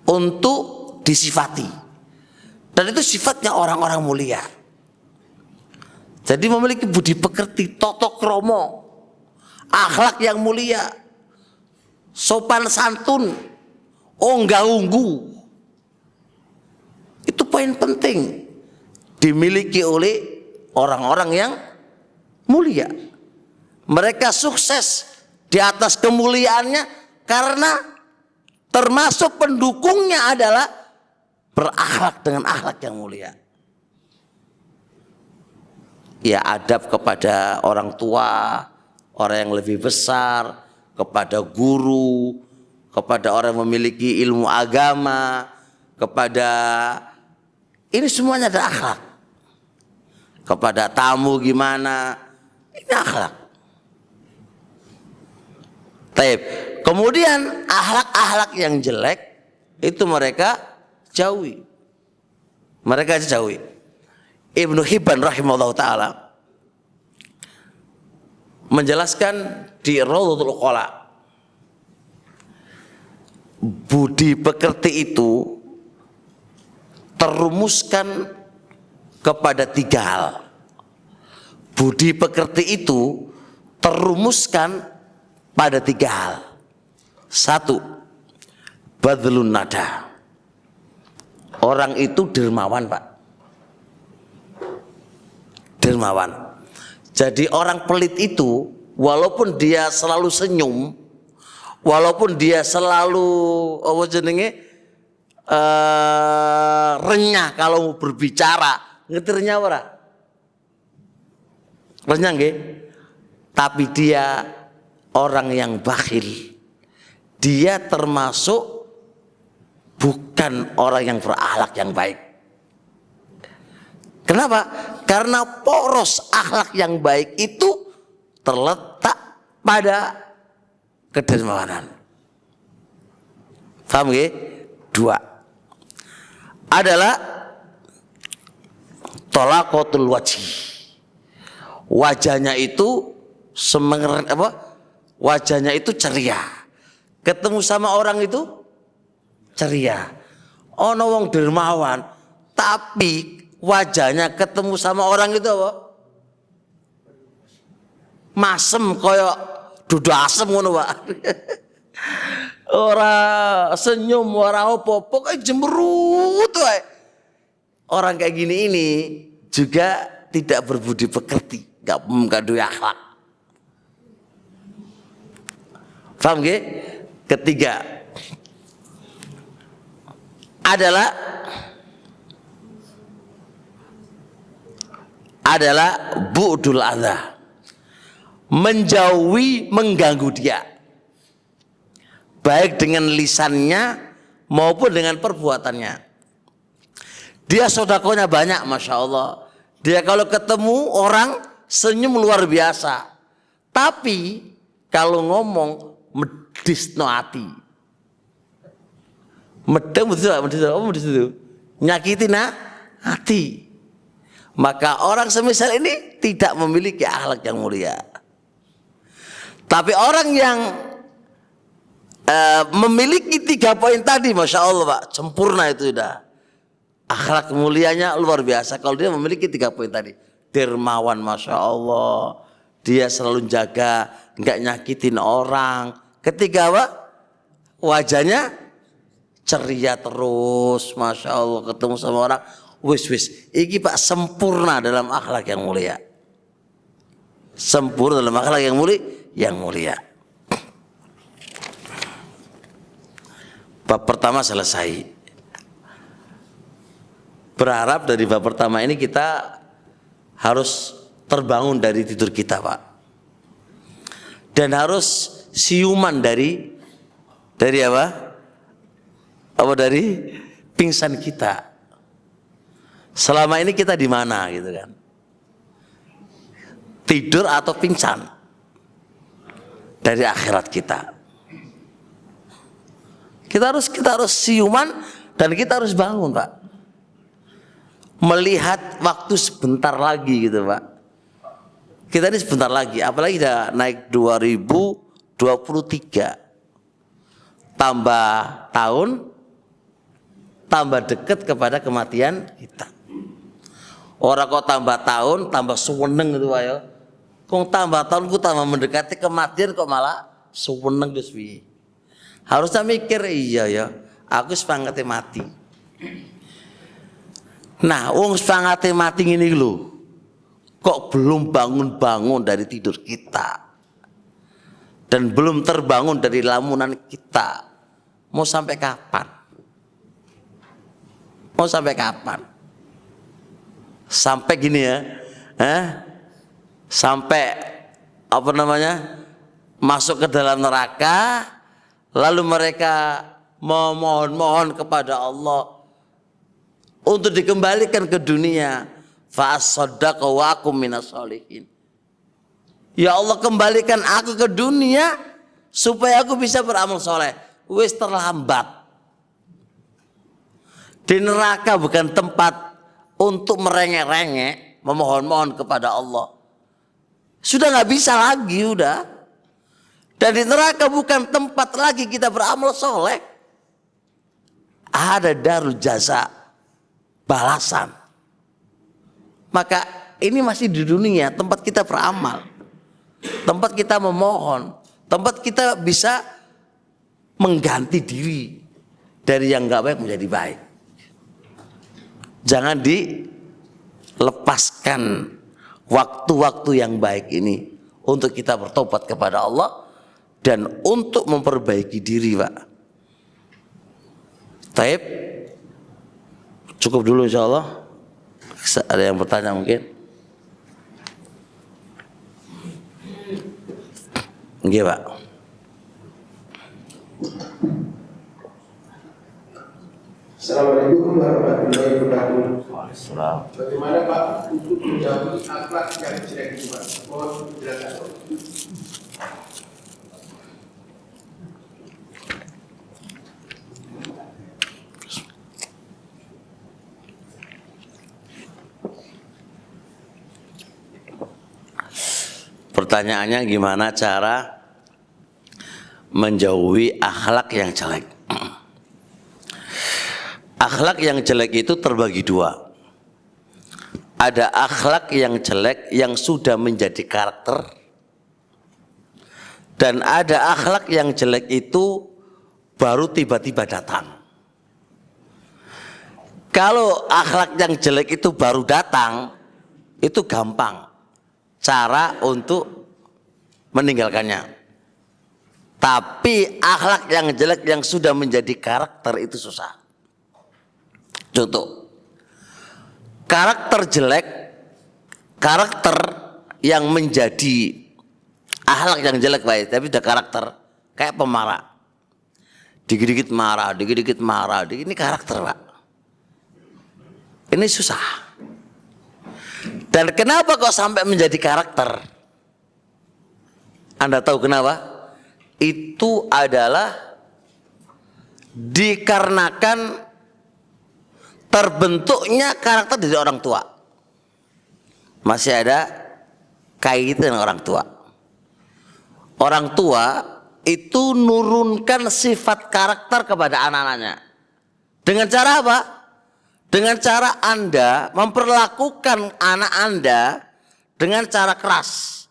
untuk disifati, dan itu sifatnya orang-orang mulia. Jadi memiliki budi pekerti, toto kromo, akhlak yang mulia, sopan santun, onggah unggu, itu poin penting dimiliki oleh orang-orang yang mulia. Mereka sukses di atas kemuliaannya karena termasuk pendukungnya adalah berakhlak dengan akhlak yang mulia. Ya, adab kepada orang tua, orang yang lebih besar, kepada guru, kepada orang yang memiliki ilmu agama, kepada ini semuanya ada akhlak. Kepada tamu gimana, ini akhlak. Taib. Kemudian akhlak-akhlak yang jelek itu mereka jauhi. Mereka jauhi. Ibnu Hibban rahimahullah ta'ala menjelaskan di Raudhatul Uqala, budi pekerti itu terumuskan kepada 3 hal. Budi pekerti itu terumuskan pada 3 hal. 1, badlun nada. Orang itu dermawan, Pak. Dermawan. Jadi orang pelit itu walaupun dia selalu senyum, walaupun dia selalu apa jenenge renyah kalau berbicara, ngetirnya ora? Renyah nggih? Tapi dia orang yang bakhil. Dia termasuk bukan orang yang berakhlak yang baik. Kenapa? Karena poros akhlak yang baik itu terletak pada kedermawanan. Paham nggih? 2 adalah thalaqatul wajhi. Wajahnya itu wajahnya itu ceria. Ketemu sama orang itu ceria. Ono wong dermawan tapi wajahnya ketemu sama orang itu apa? Masem koyo dudu asem ngono, Pak. Ora senyum, ora apa-apa, kayak jemberut wae. Orang kayak gini ini juga tidak berbudi pekerti, enggak duwe akhlak. Paham nggih? Ketiga adalah bu'dul adha, menjauhi, mengganggu dia, baik dengan lisannya maupun dengan perbuatannya. Dia sodakonya banyak, Masya Allah. Dia kalau ketemu orang senyum luar biasa, tapi kalau ngomong medis no hati, nyakitin hati. Maka orang semisal ini tidak memiliki akhlak yang mulia. Tapi orang yang memiliki 3 poin tadi, Masya Allah, Pak, sempurna itu sudah. Akhlak mulianya luar biasa. Kalau dia memiliki 3 poin tadi, dermawan, Masya Allah, dia selalu jaga, nggak nyakitin orang. Ketiga, Pak, wajahnya ceria terus, Masya Allah, ketemu sama orang. Wis, iki Pak sempurna dalam akhlak yang mulia. Sempurna dalam akhlak yang mulia. Bab pertama selesai. Berharap dari bab pertama ini kita harus terbangun dari tidur kita, Pak. Dan harus siuman dari apa? Dari pingsan kita. Selama ini kita di mana gitu kan? Tidur atau pingsan dari akhirat kita. Kita harus siuman dan kita harus bangun, Pak. Melihat waktu sebentar lagi gitu, Pak. Kita ini sebentar lagi, apalagi udah naik 2023. Tambah tahun, tambah dekat kepada kematian kita. Orang kok tambah tahun, tambah suweneng gitu, Pak ya. Kok tambah tahun ku tambah mendekati kematian kok malah suweneng wis piye. Harusnya mikir, iya ya, aku sepangate mati. Nah, wong sepangate mati ngene lho. Kok belum bangun-bangun dari tidur kita. Dan belum terbangun dari lamunan kita. Mau sampai kapan? Mau sampai kapan? Sampai gini ya, sampai apa namanya, masuk ke dalam neraka, lalu mereka memohon-mohon kepada Allah untuk dikembalikan ke dunia. Fa'as-saddaqa wa akum minas sholihin. Ya Allah, kembalikan aku ke dunia supaya aku bisa beramal soleh. Wis terlambat. Di neraka bukan tempat untuk merengek-rengek, memohon-mohon kepada Allah. Sudah nggak bisa lagi, udah. Dan di neraka bukan tempat lagi kita beramal soleh. Ada darul jaza, balasan. Maka ini masih di dunia, tempat kita beramal, tempat kita memohon, tempat kita bisa mengganti diri dari yang nggak baik menjadi baik. Jangan dilepaskan waktu-waktu yang baik ini untuk kita bertobat kepada Allah dan untuk memperbaiki diri, Pak. Taib, cukup dulu insya Allah. Ada yang bertanya mungkin? Nggih, Pak. Assalamualaikum warahmatullahi wabarakatuh. Waalaikumsalam. Bagaimana Pak untuk menjauhi akhlak yang jelek itu Pak? Mohon penjelasan. Pertanyaannya gimana cara menjauhi akhlak yang jelek? Akhlak yang jelek itu terbagi dua. Ada akhlak yang jelek yang sudah menjadi karakter, dan ada akhlak yang jelek itu baru tiba-tiba datang. Kalau akhlak yang jelek itu baru datang, itu gampang cara untuk meninggalkannya. Tapi akhlak yang jelek yang sudah menjadi karakter itu susah. Contoh, karakter jelek, karakter yang menjadi akhlak yang jelek baik, tapi sudah karakter kayak pemarah, dikit-dikit marah, dikit-dikit marah, ini karakter, Pak. Ini susah. Dan kenapa kok sampai menjadi karakter? Anda tahu kenapa? Itu adalah dikarenakan terbentuknya karakter dari orang tua. Masih ada kaitan dengan orang tua. Orang tua itu nurunkan sifat karakter kepada anak-anaknya. Dengan cara apa? Dengan cara Anda memperlakukan anak Anda dengan cara keras,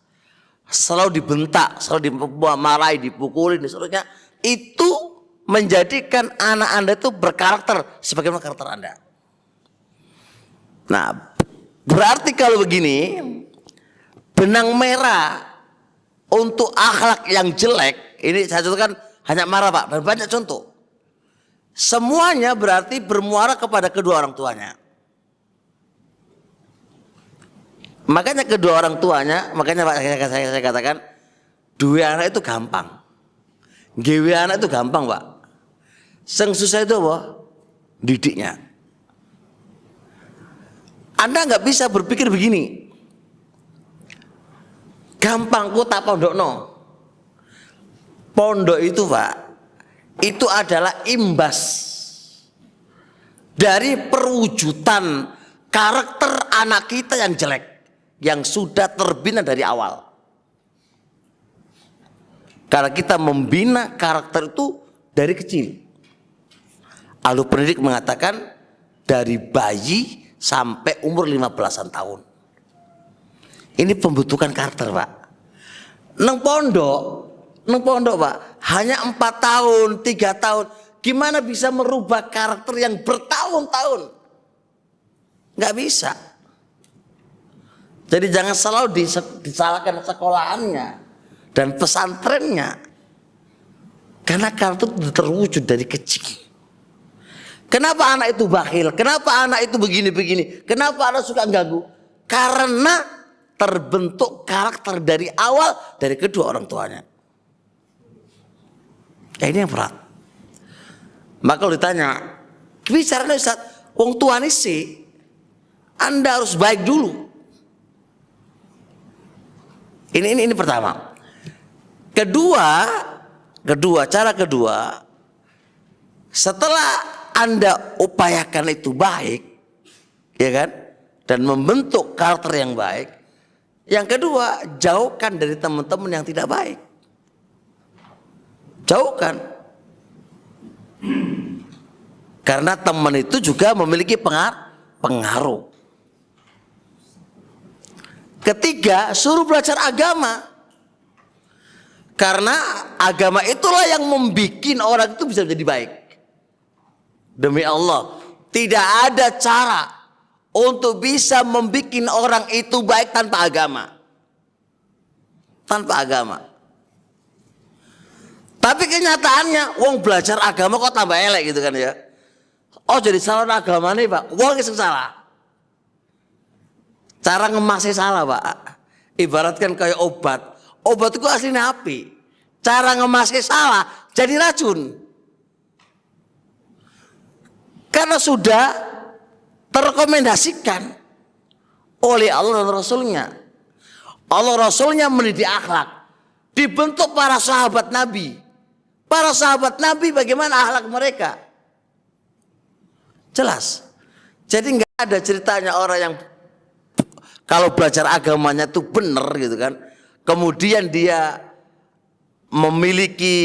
selalu dibentak, selalu dimarahi, dipukulin, dan seterusnya, itu menjadikan anak Anda itu berkarakter sebagaimana karakter Anda. Nah, berarti kalau begini, benang merah untuk akhlak yang jelek, ini saya contohkan hanya marah, Pak, dan banyak contoh. Semuanya berarti bermuara kepada kedua orang tuanya. Makanya kedua orang tuanya, makanya Pak, saya katakan, dua anak itu gampang. Gawe anak itu gampang, Pak. Yang susah itu apa? Didiknya. Anda nggak bisa berpikir begini. Gampang kok tak pondokno. Pondok itu, Pak, itu adalah imbas dari perwujudan karakter anak kita yang jelek, yang sudah terbina dari awal. Karena kita membina karakter itu dari kecil. Ahli pendidik mengatakan dari bayi sampai umur 15-an tahun. Ini pembentukan karakter, Pak. Neng pondok Pak, hanya 4 tahun, 3 tahun. Gimana bisa merubah karakter yang bertahun-tahun? Nggak bisa. Jadi jangan selalu disalahkan sekolahannya dan pesantrennya. Karena karakter itu terwujud dari kecil. Kenapa anak itu bakhil? Kenapa anak itu begini-begini? Kenapa anak suka ganggu? Karena terbentuk karakter dari awal dari kedua orang tuanya. Ini yang berat. Maka kalau ditanya, bicaranya Ustaz, wong tuane sih, Anda harus baik dulu. Ini pertama. Kedua, Cara kedua, setelah Anda upayakan itu baik, ya kan, dan membentuk karakter yang baik, yang kedua, jauhkan dari teman-teman yang tidak baik. Jauhkan. Karena teman itu juga memiliki pengaruh. Ketiga, suruh belajar agama. Karena agama itulah yang membuat orang itu bisa menjadi baik. Demi Allah, tidak ada cara untuk bisa membuat orang itu baik tanpa agama. Tanpa agama. Tapi kenyataannya, wong belajar agama kok tambah elek gitu kan ya. Oh jadi salah agama nih Pak, wong itu salah. Cara ngemasnya salah Pak. Ibaratkan kayak obat. Obat itu aslinya api. Cara ngemasnya salah, jadi racun. Karena sudah terrekomendasikan oleh Allah dan Rasulnya. Allah Rasulnya mendidik akhlak. Dibentuk para sahabat Nabi. Para sahabat Nabi bagaimana akhlak mereka? Jelas. Jadi nggak ada ceritanya orang yang kalau belajar agamanya itu benar gitu kan. Kemudian dia memiliki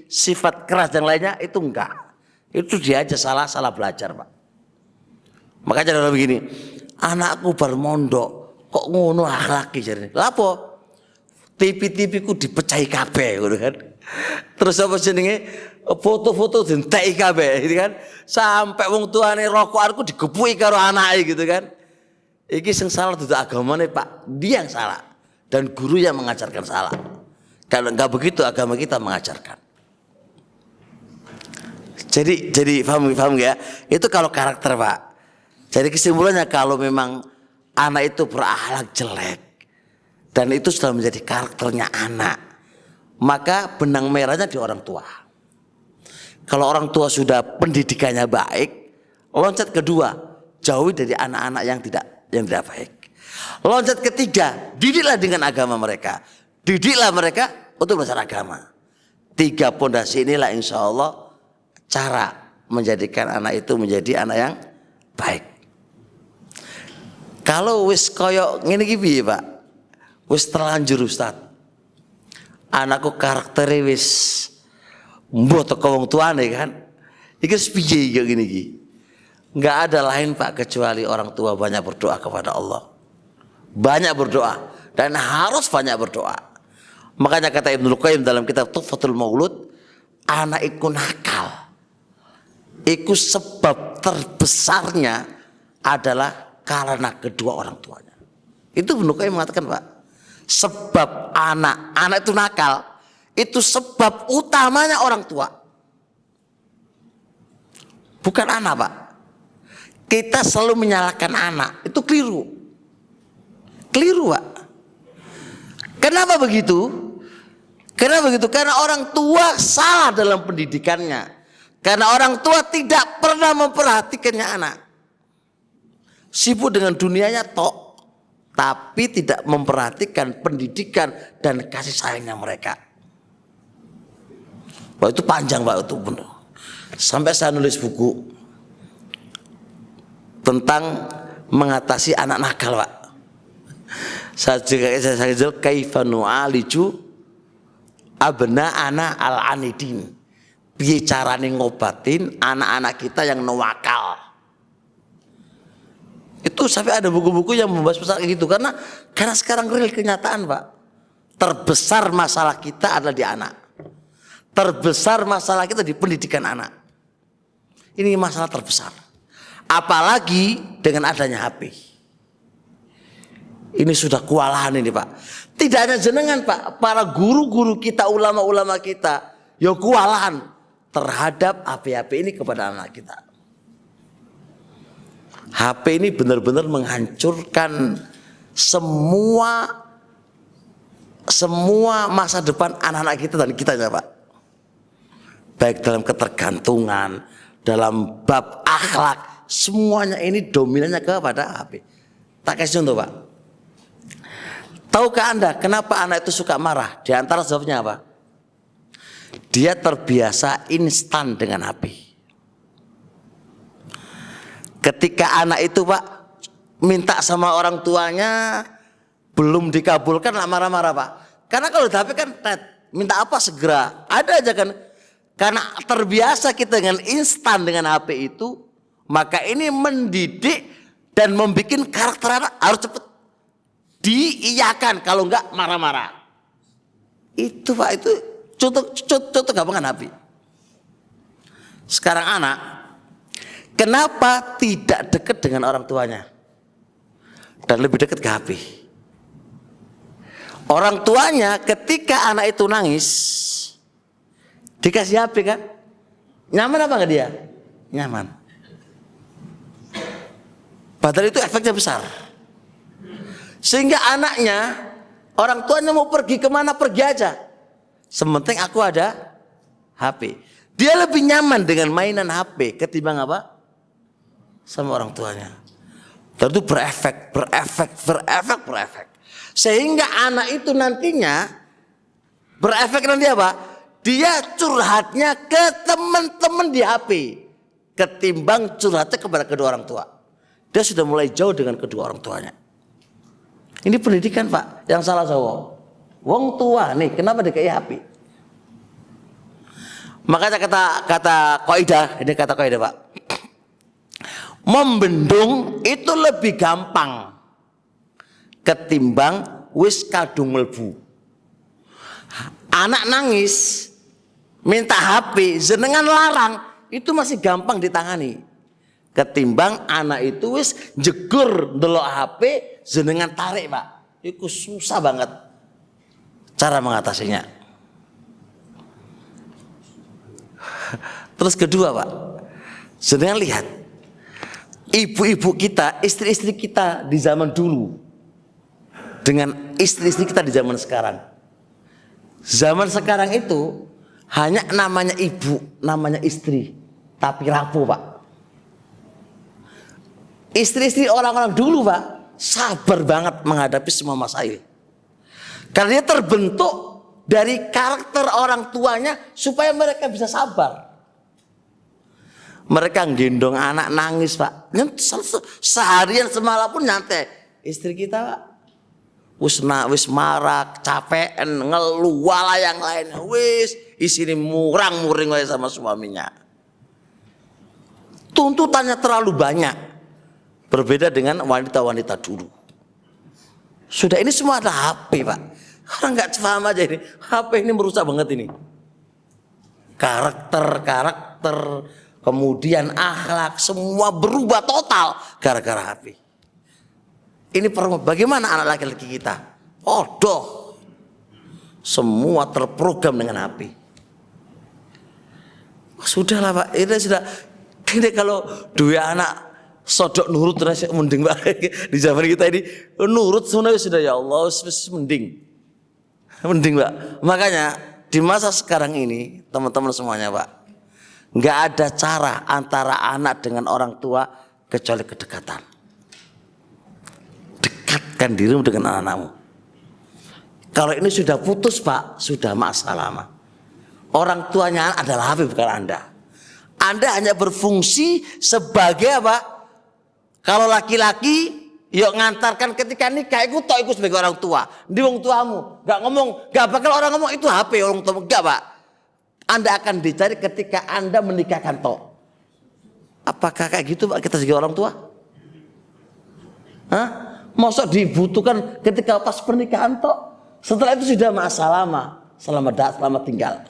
sifat keras dan lainnya, itu enggak. Itu dia aja salah belajar Pak. Makanya ada begini, anakku bar mondok kok ngono akhlaki jarene. Lha apa? TV ku dipecahi kabeh gitu kan. Terus apa jenenge? Foto-foto dinteki kabeh gitu kan. Sampai wong tuane rokokanku digepuki karo anake gitu kan. Iki sing salah dudu agamane Pak. Dia yang salah dan guru yang mengajarkan salah. Kalau enggak begitu agama kita mengajarkan. Jadi paham ya? Itu kalau karakter Pak. Jadi kesimpulannya kalau memang anak itu berakhlak jelek dan itu sudah menjadi karakternya anak, maka benang merahnya di orang tua. Kalau orang tua sudah pendidikannya baik, loncat kedua, jauhi dari anak-anak yang tidak baik. Loncat ketiga, didiklah dengan agama mereka. Didiklah mereka untuk belajar agama. 3 pondasi inilah insya Allah cara menjadikan anak itu menjadi anak yang baik. Kalau wis koyo ngene iki piye Pak? Wis terlanjur Ustaz. Anakku karaktere wis mbok teko wong tuane kan. Iki piye iki ngene iki? Enggak ada lain Pak kecuali orang tua banyak berdoa kepada Allah. Banyak berdoa dan harus banyak berdoa. Makanya kata Ibnu Qayyim dalam kitab Tuhfatul Maulud, anak iku nakal. Iku sebab terbesarnya adalah karena kedua orang tuanya. Itu Ibnu Qayyim mengatakan Pak, sebab anak itu nakal, itu sebab utamanya orang tua. Bukan anak Pak. Kita selalu menyalahkan anak, itu keliru. Keliru Pak. Kenapa begitu? Karena orang tua salah dalam pendidikannya. Karena orang tua tidak pernah memperhatikannya anak. Sibuk dengan dunianya tok, tapi tidak memperhatikan pendidikan dan kasih sayangnya mereka. Wah itu panjang Pak, itu benar. Sampai saya nulis buku tentang mengatasi anak nakal Pak. Saya juga kaifa nu'aliju abna ana al-anidin. Piye carane ngobatin anak-anak kita yang nawakal. Itu sampai ada buku-buku yang membahas masalah gitu karena sekarang real kenyataan Pak. Terbesar masalah kita adalah di anak. Terbesar masalah kita di pendidikan anak. Ini masalah terbesar. Apalagi dengan adanya HP. Ini sudah kewalahan ini Pak. Tidak hanya jenengan Pak, para guru-guru kita, ulama-ulama kita, ya kewalahan terhadap HP ini kepada anak kita. HP ini benar-benar menghancurkan semua masa depan anak-anak kita dan kitanya Pak. Baik dalam ketergantungan, dalam bab akhlak, semuanya ini dominannya kepada HP. Tak kasih contoh Pak. Tahukah Anda kenapa anak itu suka marah? Di antara sebabnya apa? dia terbiasa instan dengan HP. Ketika anak itu Pak minta sama orang tuanya belum dikabulkan lah marah-marah Pak. Karena kalau di HP kan minta apa segera, ada aja kan. Karena terbiasa kita dengan instan dengan HP itu, maka ini mendidik dan membuat karakter anak harus cepat diiyakan, kalau enggak marah-marah. Itu Pak, itu contoh gampangan HP. Sekarang anak, kenapa tidak dekat dengan orang tuanya dan lebih dekat ke HP? Orang tuanya ketika anak itu nangis dikasih HP kan, nyaman apa enggak dia? Nyaman. Padahal itu efeknya besar. Sehingga anaknya, orang tuanya mau pergi kemana pergi aja, sementing aku ada HP. Dia lebih nyaman dengan mainan HP ketimbang apa? Sama orang tuanya. Dan itu berefek. Sehingga anak itu nantinya berefek nanti apa? Dia curhatnya ke teman-teman di HP ketimbang curhatnya kepada kedua orang tua. Dia sudah mulai jauh dengan kedua orang tuanya. Ini pendidikan Pak, yang salah Jawa. Wong tua nih, kenapa dikai HP? Makanya kata kaidah, ini kata kaidah Pak. Membendung itu lebih gampang ketimbang wis kadung mlebu. Anak nangis minta HP, jenengan larang, itu masih gampang ditangani. Ketimbang anak itu wis jegur ndelok HP, jenengan tarik Pak. Itu susah banget cara mengatasinya. Terus kedua Pak, jenengan lihat ibu-ibu kita, istri-istri kita di zaman dulu dengan istri-istri kita di zaman sekarang. Zaman sekarang itu hanya namanya ibu, namanya istri, tapi rapuh Pak. Istri-istri orang-orang dulu Pak sabar banget menghadapi semua masalah. Karena dia terbentuk dari karakter orang tuanya supaya mereka bisa sabar. Mereka gendong anak nangis Pak, seharian semalam pun nyantai. Istri kita Pak wis marah, capean, ngeluh, wala yang lain, wis isini murang-muring aja sama suaminya. Tuntutannya terlalu banyak, berbeda dengan wanita-wanita dulu. Sudah ini semua ada HP Pak. Orang nggak paham aja ini, HP ini merusak banget ini. Karakter, kemudian akhlak, semua berubah total gara-gara HP. Ini bagaimana anak laki-laki kita? Bodoh. Semua terprogram dengan HP. Sudahlah Pak, ini sudah. Ini kalau dua anak sodok nurut rasanya mending Pak. Di zaman kita ini nurut semuanya sudah, ya Allah, mending. Mending Pak. Makanya di masa sekarang ini teman-teman semuanya Pak, nggak ada cara antara anak dengan orang tua kecuali kedekatan. Dekatkan dirimu dengan anak-anakmu. Kalau ini sudah putus Pak, sudah masalah lama. Orang tuanya adalah HP bukan Anda. Anda hanya berfungsi sebagai apa? Kalau laki-laki, yuk ngantarkan ketika nikah, ikut sebagai orang tua. Di wong tuamu, nggak ngomong, nggak bakal orang ngomong itu HP orang tua, nggak Pak. Anda akan dicari ketika Anda menikahkan tok. Apakah kayak gitu Pak kita sebagai orang tua? Hah? Masa dibutuhkan ketika pas pernikahan tok? Setelah itu sudah masalah lama, selamat tinggal.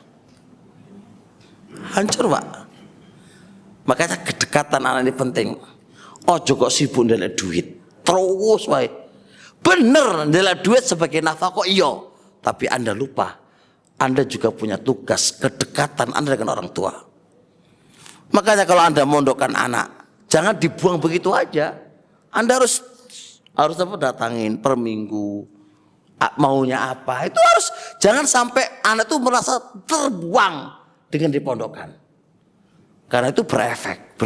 Hancur Pak. Makanya kedekatan anak ini penting. Ojo kok sibuk ndelok duit. Terus wae. Bener ndelok duit sebagai nafkah iya, tapi Anda lupa Anda juga punya tugas kedekatan Anda dengan orang tua. Makanya kalau Anda mondokkan anak, jangan dibuang begitu aja. Anda harus apa, datangin per minggu, maunya apa, itu harus. Jangan sampai anak itu merasa terbuang dengan dipondokkan, karena itu berefek.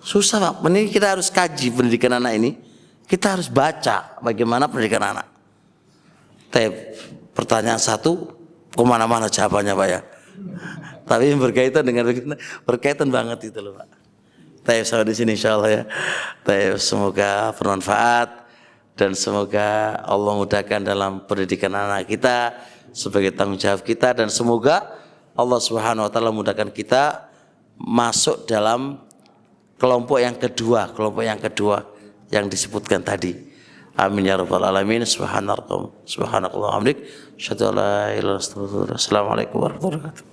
Susah Pak. Ini kita harus kaji pendidikan anak ini. Kita harus baca bagaimana pendidikan anak. Pertanyaan satu, kemana-mana jawabannya Pak ya. Tapi berkaitan dengan berkaitan banget itu loh Pak. Tayyib sampai di sini insyaallah ya. Tayyib, semoga bermanfaat dan semoga Allah mudahkan dalam pendidikan anak kita sebagai tanggung jawab kita, dan semoga Allah Subhanahu wa taala mudahkan kita masuk dalam kelompok yang kedua yang disebutkan tadi. Amin ya rabbal alamin. Subhanallah hamdik, syada la ilaha illallah. Assalamualaikum warahmatullahi wabarakatuh.